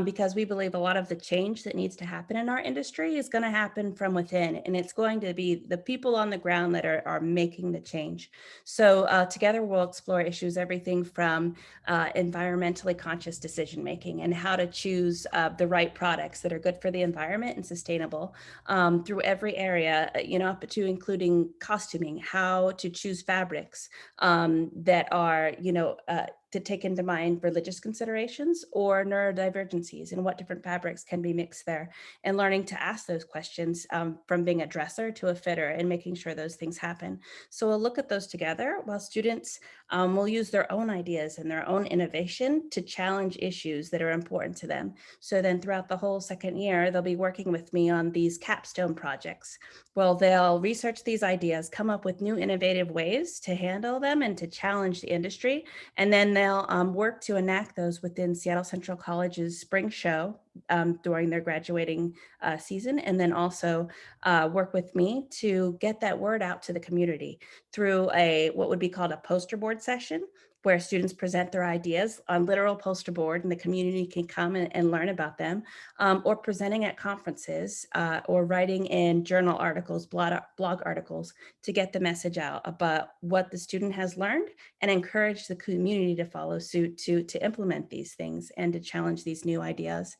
because we believe a lot of the change that needs to happen in our industry is going to happen from within, and it's going to be the people on the ground that are making the change. So together we'll explore issues, everything from environmentally conscious decision making and how to choose the right products that are good for the environment and sustainable through every area, up to including costuming, how to choose fabrics that are, to take into mind religious considerations or neurodivergencies and what different fabrics can be mixed there, and learning to ask those questions from being a dresser to a fitter and making sure those things happen. So we'll look at those together while students will use their own ideas and their own innovation to challenge issues that are important to them. So then throughout the whole second year, they'll be working with me on these capstone projects. Well, they'll research these ideas, come up with new innovative ways to handle them and to challenge the industry, and then they'll work to enact those within Seattle Central College's spring show during their graduating season, and then also work with me to get that word out to the community through what would be called a poster board session, where students present their ideas on literal poster board and the community can come and learn about them, or presenting at conferences, or writing in journal articles, blog articles, to get the message out about what the student has learned and encourage the community to follow suit to implement these things and to challenge these new ideas.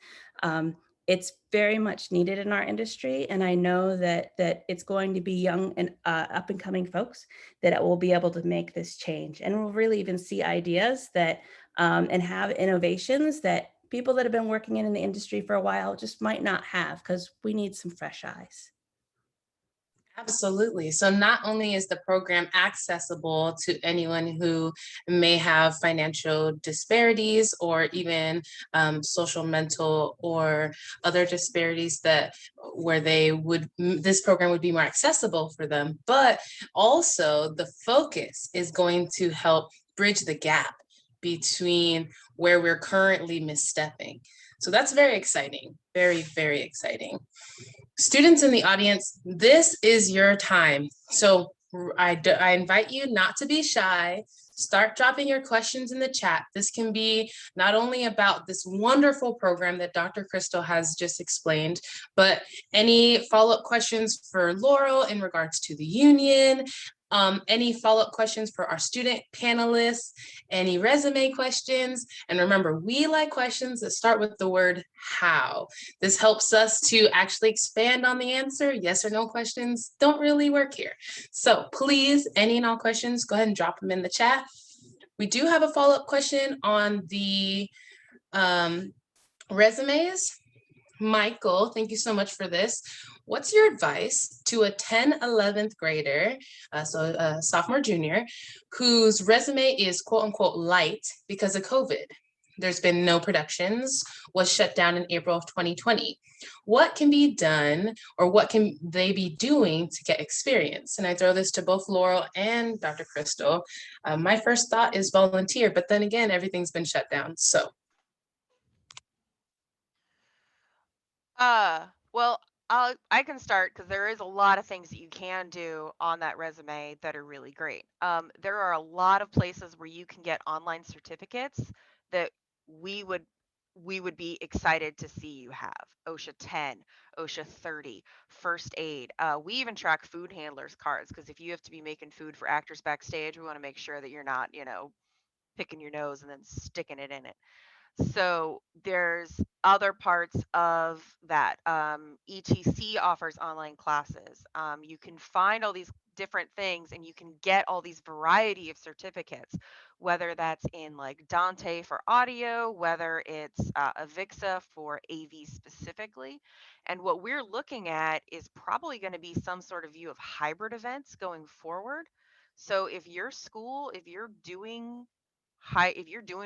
It's very much needed in our industry, and I know that it's going to be young and up and coming folks that will be able to make this change, and we'll really even see ideas that and have innovations that people that have been working in the industry for a while just might not have, because we need some fresh eyes.
Absolutely. So not only is the program accessible to anyone who may have financial disparities or even social, mental, or other disparities that where this program would be more accessible for them, but also the focus is going to help bridge the gap between where we're currently misstepping. So that's very exciting, very, very exciting. Students in the audience, this is your time. So I invite you not to be shy. Start dropping your questions in the chat. This can be not only about this wonderful program that Dr. Crystal has just explained, but any follow-up questions for Laurel in regards to the union, any follow-up questions for our student panelists, any resume questions. And remember, we like questions that start with the word how. This helps us to actually expand on the answer. Yes or no questions don't really work here. So please, any and all questions, go ahead and drop them in the chat. We do have a follow-up question on the resumes. Michael, thank you so much for this. What's your advice to a 10, 11th grader, so a sophomore, junior, whose resume is quote unquote light because of COVID? There's been no productions, was shut down in April of 2020. What can be done, or what can they be doing to get experience? And I throw this to both Laurel and Dr. Crystal. My first thought is volunteer, but then again, everything's been shut down, so.
Well, I can start because there is a lot of things that you can do on that resume that are really great. There are a lot of places where you can get online certificates that we would be excited to see you have. OSHA 10, OSHA 30, first aid. We even track food handlers cards, because if you have to be making food for actors backstage, we want to make sure that you're not, picking your nose and then sticking it in it. So there's other parts of that. ETC offers online classes. You can find all these different things, and you can get all these variety of certificates, whether that's in like Dante for audio, whether it's Avixa for AV specifically. And what we're looking at is probably going to be some sort of view of hybrid events going forward. So if your school, if you're doing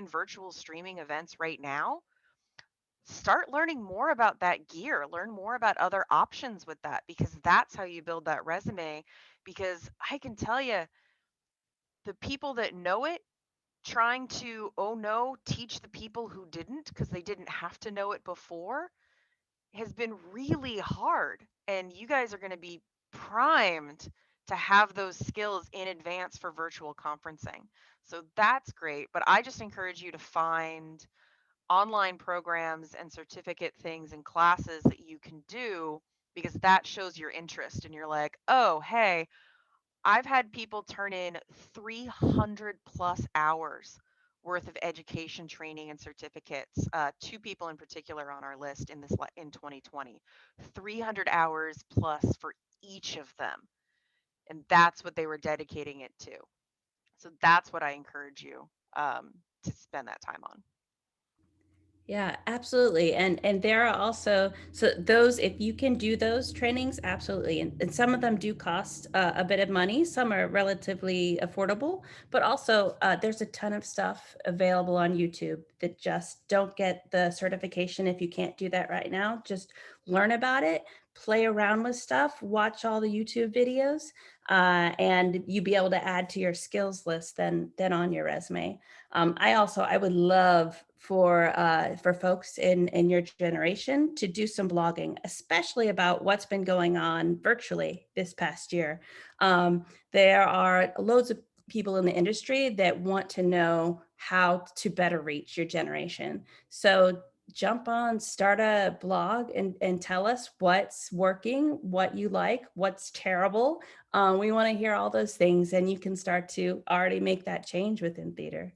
virtual streaming events right now, start learning more about that gear, learn more about other options with that, because that's how you build that resume. Because I can tell you, the people that know it, trying to, oh no, teach the people who didn't, because they didn't have to know it before, has been really hard. And you guys are going to be primed to have those skills in advance for virtual conferencing. So that's great. But I just encourage you to find online programs and certificate things and classes that you can do, because that shows your interest. And you're like, oh, hey, I've had people turn in 300 plus hours worth of education, training, and certificates. Two people in particular on our list in 2020, 300 hours plus for each of them, and that's what they were dedicating it to. So that's what I encourage you to spend that time on.
Yeah, absolutely. And there are also, so those, if you can do those trainings, absolutely. And some of them do cost a bit of money. Some are relatively affordable, but also there's a ton of stuff available on YouTube that just don't get the certification if you can't do that right now. Just learn about it, play around with stuff, watch all the YouTube videos, and you be able to add to your skills list than on your resume. I would love for folks in your generation to do some blogging, especially about what's been going on virtually this past year. There are loads of people in the industry that want to know how to better reach your generation. So jump on, start a blog and tell us what's working, what you like, what's terrible. We want to hear all those things, and you can start to already make that change within theater.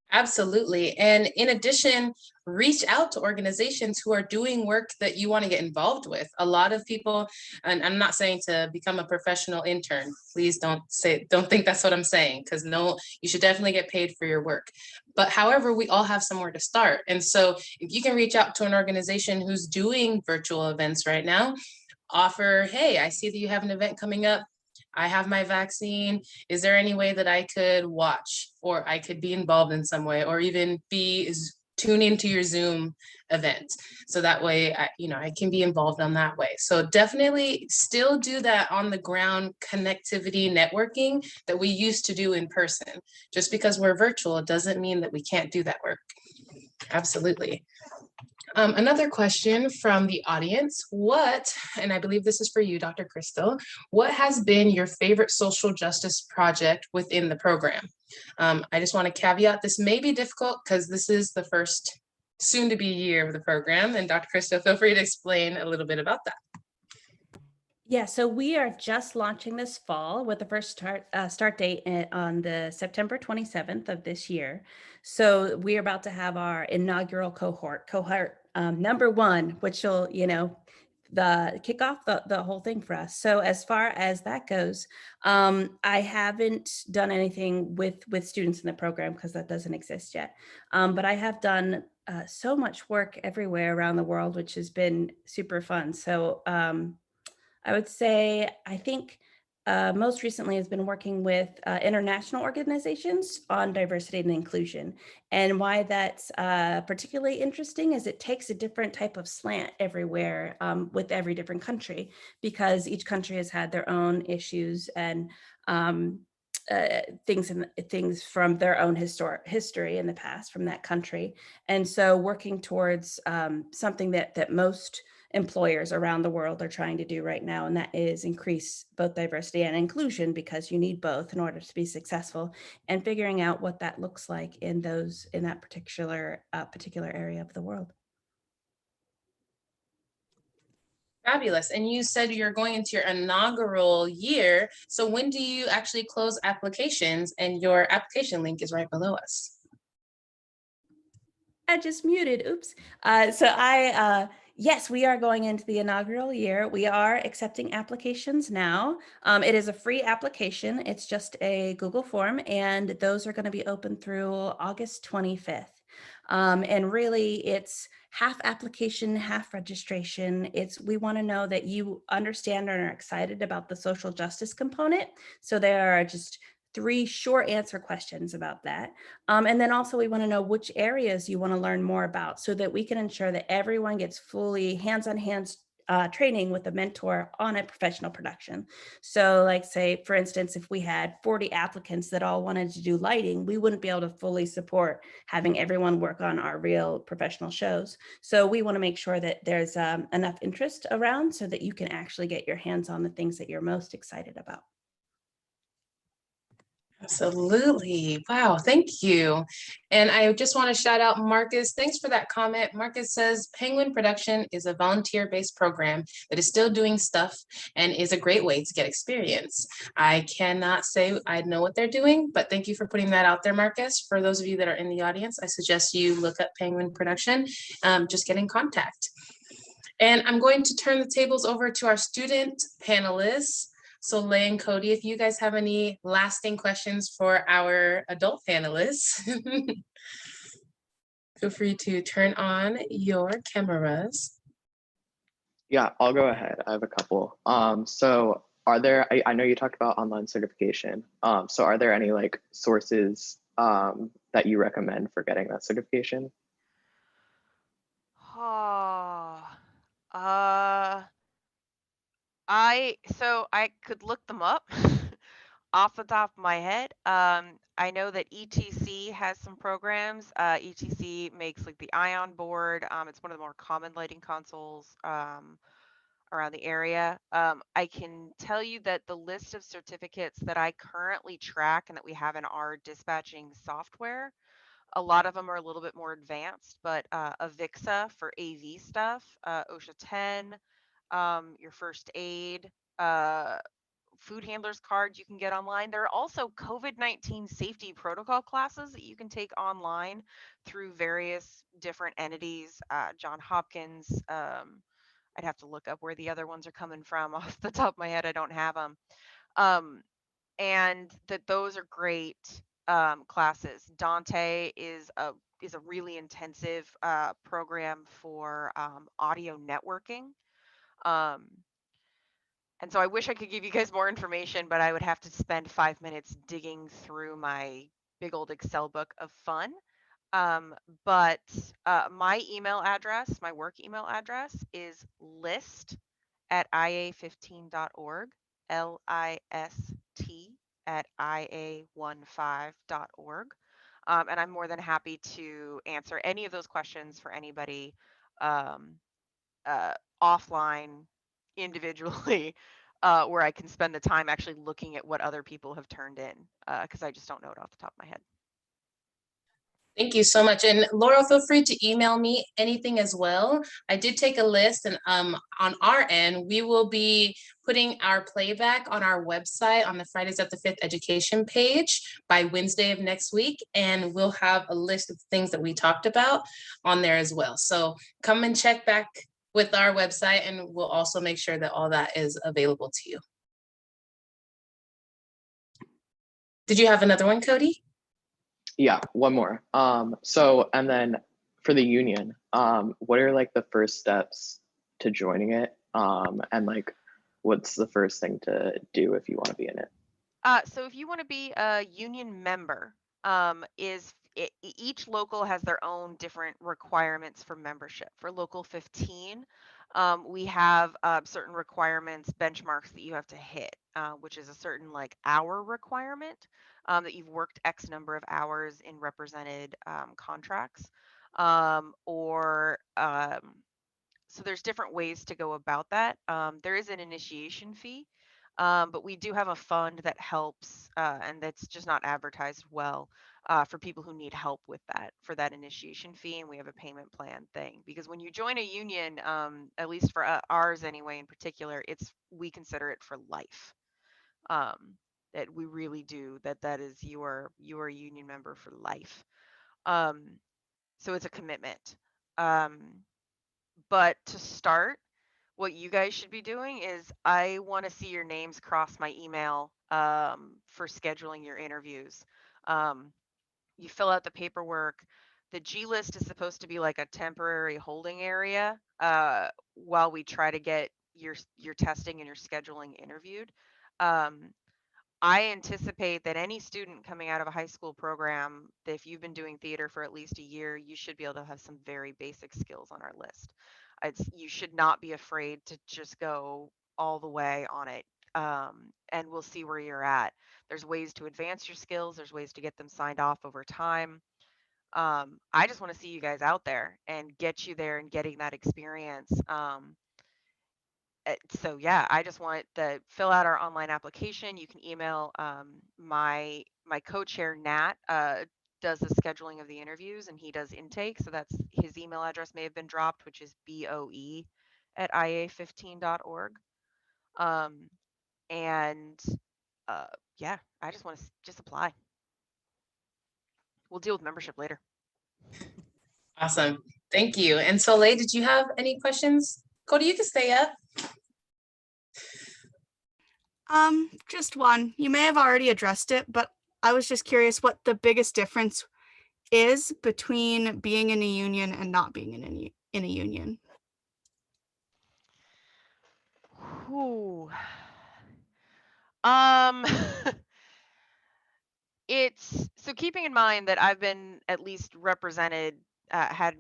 Absolutely. And in addition, reach out to organizations who are doing work that you want to get involved with. A lot of people, and I'm not saying to become a professional intern. Please don't think that's what I'm saying, because no, you should definitely get paid for your work. But however, we all have somewhere to start. And so if you can reach out to an organization who's doing virtual events right now, offer, hey, I see that you have an event coming up. I have my vaccine. Is there any way that I could watch, or I could be involved in some way, or even tune into your Zoom event? So that way, I can be involved on that way. So definitely still do that on the ground connectivity networking that we used to do in person. Just because we're virtual, it doesn't mean that we can't do that work. Absolutely. Another question from the audience, and I believe this is for you, Dr. Crystal, what has been your favorite social justice project within the program? I just want to caveat, this may be difficult because this is the first soon to be year of the program, and Dr. Crystal, feel free to explain a little bit about that.
Yeah, so we are just launching this fall with the first start date on the September 27th of this year. So we're about to have our inaugural cohort number 1, which will, kick off the whole thing for us. So as far as that goes, I haven't done anything with students in the program because that doesn't exist yet. But I have done so much work everywhere around the world, which has been super fun. So I would say, I think most recently has been working with international organizations on diversity and inclusion. And why that's particularly interesting is it takes a different type of slant everywhere with every different country, because each country has had their own issues and things from their own history in the past from that country. And so working towards something that most employers around the world are trying to do right now, and that is increase both diversity and inclusion, because you need both in order to be successful, and figuring out what that looks like in that particular area of the world.
Fabulous. And you said you're going into your inaugural year. So when do you actually close applications? And your application link is right below us.
I just muted. Oops. Yes, we are going into the inaugural year. We are accepting applications now. It is a free application. It's just a Google form, and those are going to be open through August 25th. And really, it's half application, half registration. We want to know that you understand and are excited about the social justice component. So there are just 3 short answer questions about that. And then also we want to know which areas you want to learn more about, so that we can ensure that everyone gets fully hands-on training with a mentor on a professional production. So like, say, for instance, if we had 40 applicants that all wanted to do lighting, we wouldn't be able to fully support having everyone work on our real professional shows. So we want to make sure that there's enough interest around so that you can actually get your hands on the things that you're most excited about.
Absolutely. Wow. Thank you. And I just want to shout out Marcus. Thanks for that comment. Marcus says Penguin Production is a volunteer-based program that is still doing stuff and is a great way to get experience. I cannot say I know what they're doing, but thank you for putting that out there, Marcus. For those of you that are in the audience, I suggest you look up Penguin Production. Just get in contact. And I'm going to turn the tables over to our student panelists. So Lay and Cody, if you guys have any lasting questions for our adult panelists, feel free to turn on your cameras.
Yeah, I'll go ahead. I have a couple. So are there, I know you talked about online certification. So are there any like sources that you recommend for getting that certification?
Oh, I could look them up off the top of my head. I know that ETC has some programs. ETC makes like the Ion board. It's one of the more common lighting consoles around the area. I can tell you that the list of certificates that I currently track and that we have in our dispatching software, a lot of them are a little bit more advanced, but AVIXA for AV stuff, OSHA 10, your first aid, food handlers card you can get online. There are also COVID-19 safety protocol classes that you can take online through various different entities. John Hopkins, I'd have to look up where the other ones are coming from off the top of my head. I don't have them. And that those are great classes. Dante is a really intensive program for audio networking. And so I wish I could give you guys more information, but I would have to spend 5 minutes digging through my big old Excel book of fun. But my email address, my work email address is list@ia15.org, list@ia15.org. And I'm more than happy to answer any of those questions for anybody offline, individually, where I can spend the time actually looking at what other people have turned in, because I just don't know it off the top of my head.
Thank you so much. And Laurel, feel free to email me anything as well. I did take a list, and on our end, we will be putting our playback on our website on the Fridays at the Fifth education page by Wednesday of next week. And we'll have a list of things that we talked about on there as well. So come and check back with our website, and we'll also make sure that all that is available to you. Did you have another one, Cody?
Yeah, one more. So, and then for the union, what are like the first steps to joining it? And like, what's the first thing to do if you want to be in it?
So if you want to be a union member, each local has their own different requirements for membership. For Local 15, we have certain requirements, benchmarks that you have to hit, which is a certain like hour requirement, that you've worked X number of hours in represented contracts, so there's different ways to go about that. There is an initiation fee, but we do have a fund that helps, and that's just not advertised well, for people who need help with that, for that initiation fee. And we have a payment plan thing, because when you join a union, at least for ours anyway, in particular, we consider it for life. That we really do, that is you are a union member for life. So it's a commitment. But to start, what you guys should be doing is, I want to see your names cross my email for scheduling your interviews. You fill out the paperwork. The G list is supposed to be like a temporary holding area while we try to get your testing and your scheduling interviewed. I anticipate that any student coming out of a high school program, that if you've been doing theater for at least a year, you should be able to have some very basic skills on our list. You should not be afraid to just go all the way on it, and we'll see where you're at. There's ways to advance your skills. There's ways to get them signed off over time. I just want to see you guys out there and get you there and getting that experience. So yeah, I just want to fill out our online application. You can email my co-chair Nat, does the scheduling of the interviews, and he does intake. So that's his email address may have been dropped, which is boe@ia15.org. And yeah, I just want to just apply. We'll deal with membership later.
Awesome. Thank you. And Soleil, did you have any questions? Cody, you can stay up.
Just one. You may have already addressed it, but I was just curious what the biggest difference is between being in a union and not being in a union.
Ooh. It's so, keeping in mind that I've been at least represented, had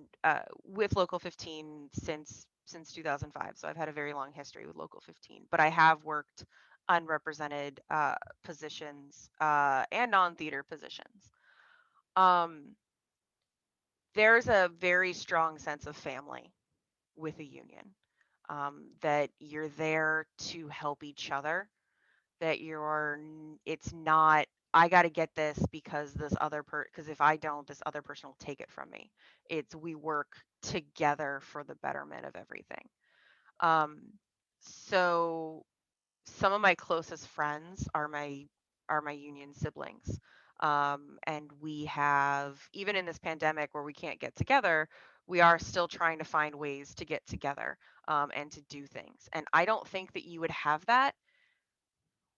with Local 15 since since 2005. So I've had a very long history with Local 15, but I have worked unrepresented positions and non-theater positions. There's a very strong sense of family with a union, that you're there to help each other, that it's not, I got to get this because because if I don't, this other person will take it from me. It's we work together for the betterment of everything. So some of my closest friends are my union siblings. And we have, even in this pandemic where we can't get together, we are still trying to find ways to get together, and to do things. And I don't think that you would have that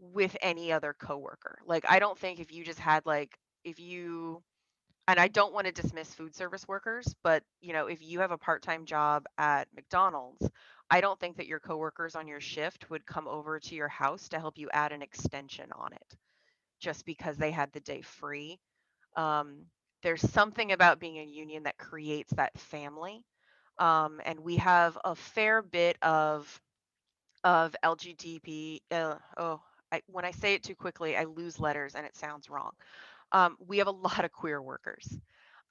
with any other coworker. Like, I don't think if you just had and I don't want to dismiss food service workers, but if you have a part-time job at McDonald's, I don't think that your coworkers on your shift would come over to your house to help you add an extension on it just because they had the day free. There's something about being a union that creates that family. And we have a fair bit of LGBT. When I say it too quickly, I lose letters and it sounds wrong. We have a lot of queer workers,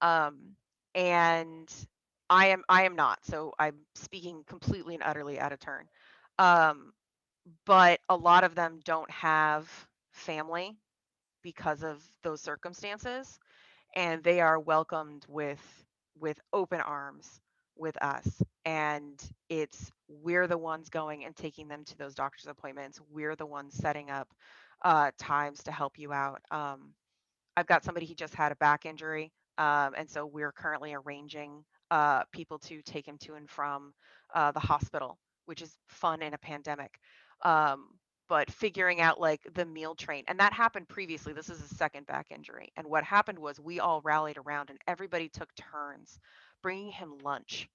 and I am not. So I'm speaking completely and utterly out of turn. But a lot of them don't have family because of those circumstances, and they are welcomed with open arms with us. And we're the ones going and taking them to those doctor's appointments. We're the ones setting up times to help you out. I've got somebody, he just had a back injury, and so we're currently arranging people to take him to and from the hospital, which is fun in a pandemic. But figuring out like the meal train, and that happened previously. This is a second back injury, and what happened was we all rallied around and everybody took turns bringing him lunch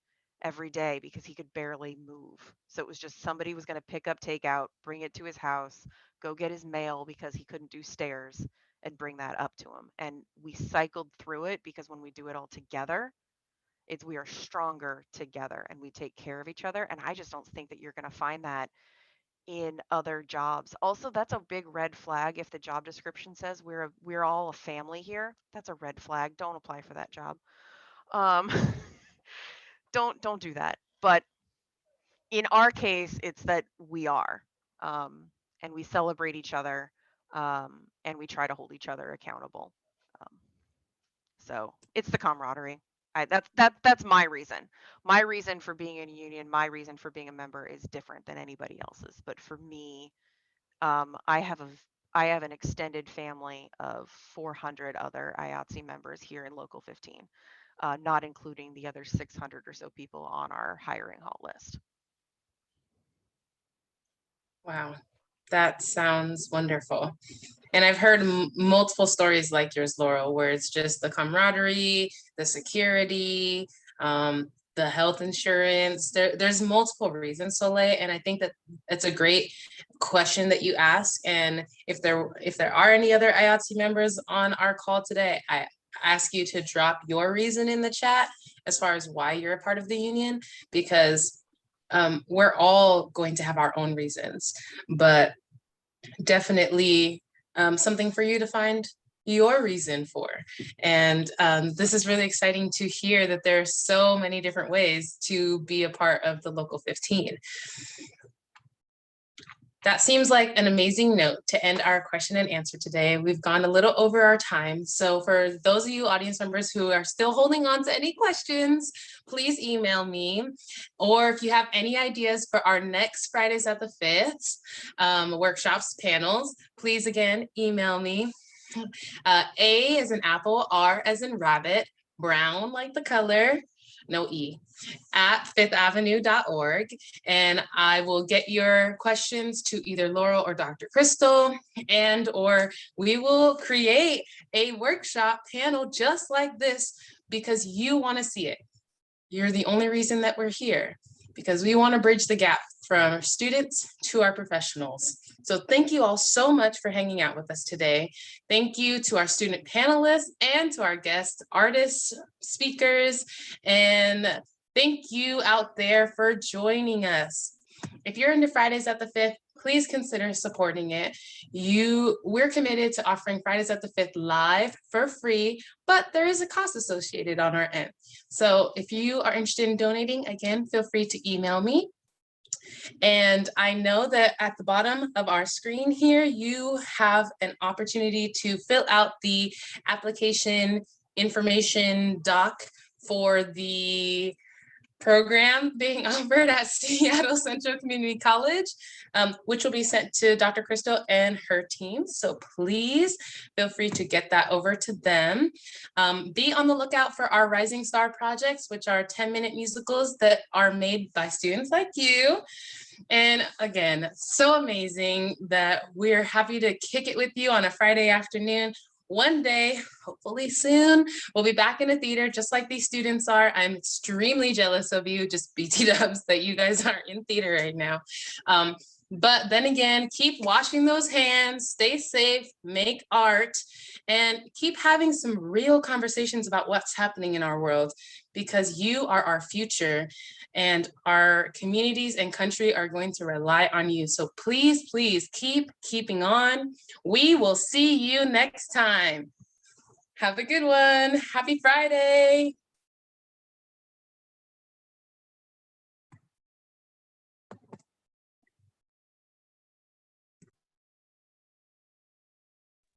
every day because he could barely move. So it was just somebody was going to pick up takeout, bring it to his house, go get his mail because he couldn't do stairs, and bring that up to him. And we cycled through it because when we do it all together, we are stronger together and we take care of each other. And I just don't think that you're going to find that in other jobs. Also, that's a big red flag if the job description says we're all a family here. That's a red flag. Don't apply for that job. Um, don't do that. But in our case, it's that we are, and we celebrate each other, and we try to hold each other accountable. Um, so it's the camaraderie. That's my reason. My reason for being in a union, my reason for being a member is different than anybody else's. But for me, I have an extended family of 400 other IATSE members here in Local 15, not including the other 600 or so people on our hiring hall list.
Wow, that sounds wonderful. And I've heard multiple stories like yours, Laurel, where it's just the camaraderie, the security, the health insurance. There's multiple reasons, Soleil, and I think that it's a great question that you ask. And if there are any other IATSE members on our call today, I ask you to drop your reason in the chat as far as why you're a part of the union, because we're all going to have our own reasons, but definitely something for you to find your reason for. And this is really exciting to hear that there are so many different ways to be a part of the Local 15. That seems like an amazing note to end our question and answer today. We've gone a little over our time. So for those of you audience members who are still holding on to any questions, please email me. Or if you have any ideas for our next Fridays at the 5th workshops, panels, please again, email me. A as in apple, R as in rabbit, brown like the color, no E, at fifthavenue.org. And I will get your questions to either Laurel or Dr. Crystal, or we will create a workshop panel just like this because you want to see it. You're the only reason that we're here, because we want to bridge the gap from our students to our professionals. So thank you all so much for hanging out with us today. Thank you to our student panelists and to our guest artists, speakers, and Thank you out there for joining us. If you're into Fridays at the Fifth, please consider supporting it. We're committed to offering Fridays at the Fifth live for free, but there is a cost associated on our end. So if you are interested in donating, again, feel free to email me. And I know that at the bottom of our screen here, you have an opportunity to fill out the application information doc for the program being offered at Seattle Central Community College, which will be sent to Dr. Crystal and her team. So please feel free to get that over to them. Be on the lookout for our Rising Star projects, which are 10-minute musicals that are made by students like you. And again, so amazing that we're happy to kick it with you on a Friday afternoon. One day, hopefully soon, we'll be back in a theater just like these students are. I'm extremely jealous of you, just BT dubs, that you guys aren't in theater right now. But then again, keep washing those hands, stay safe, make art, and keep having some real conversations about what's happening in our world, because you are our future and our communities and country are going to rely on you. So please, please keep keeping on. We will see you next time. Have a good one. Happy Friday.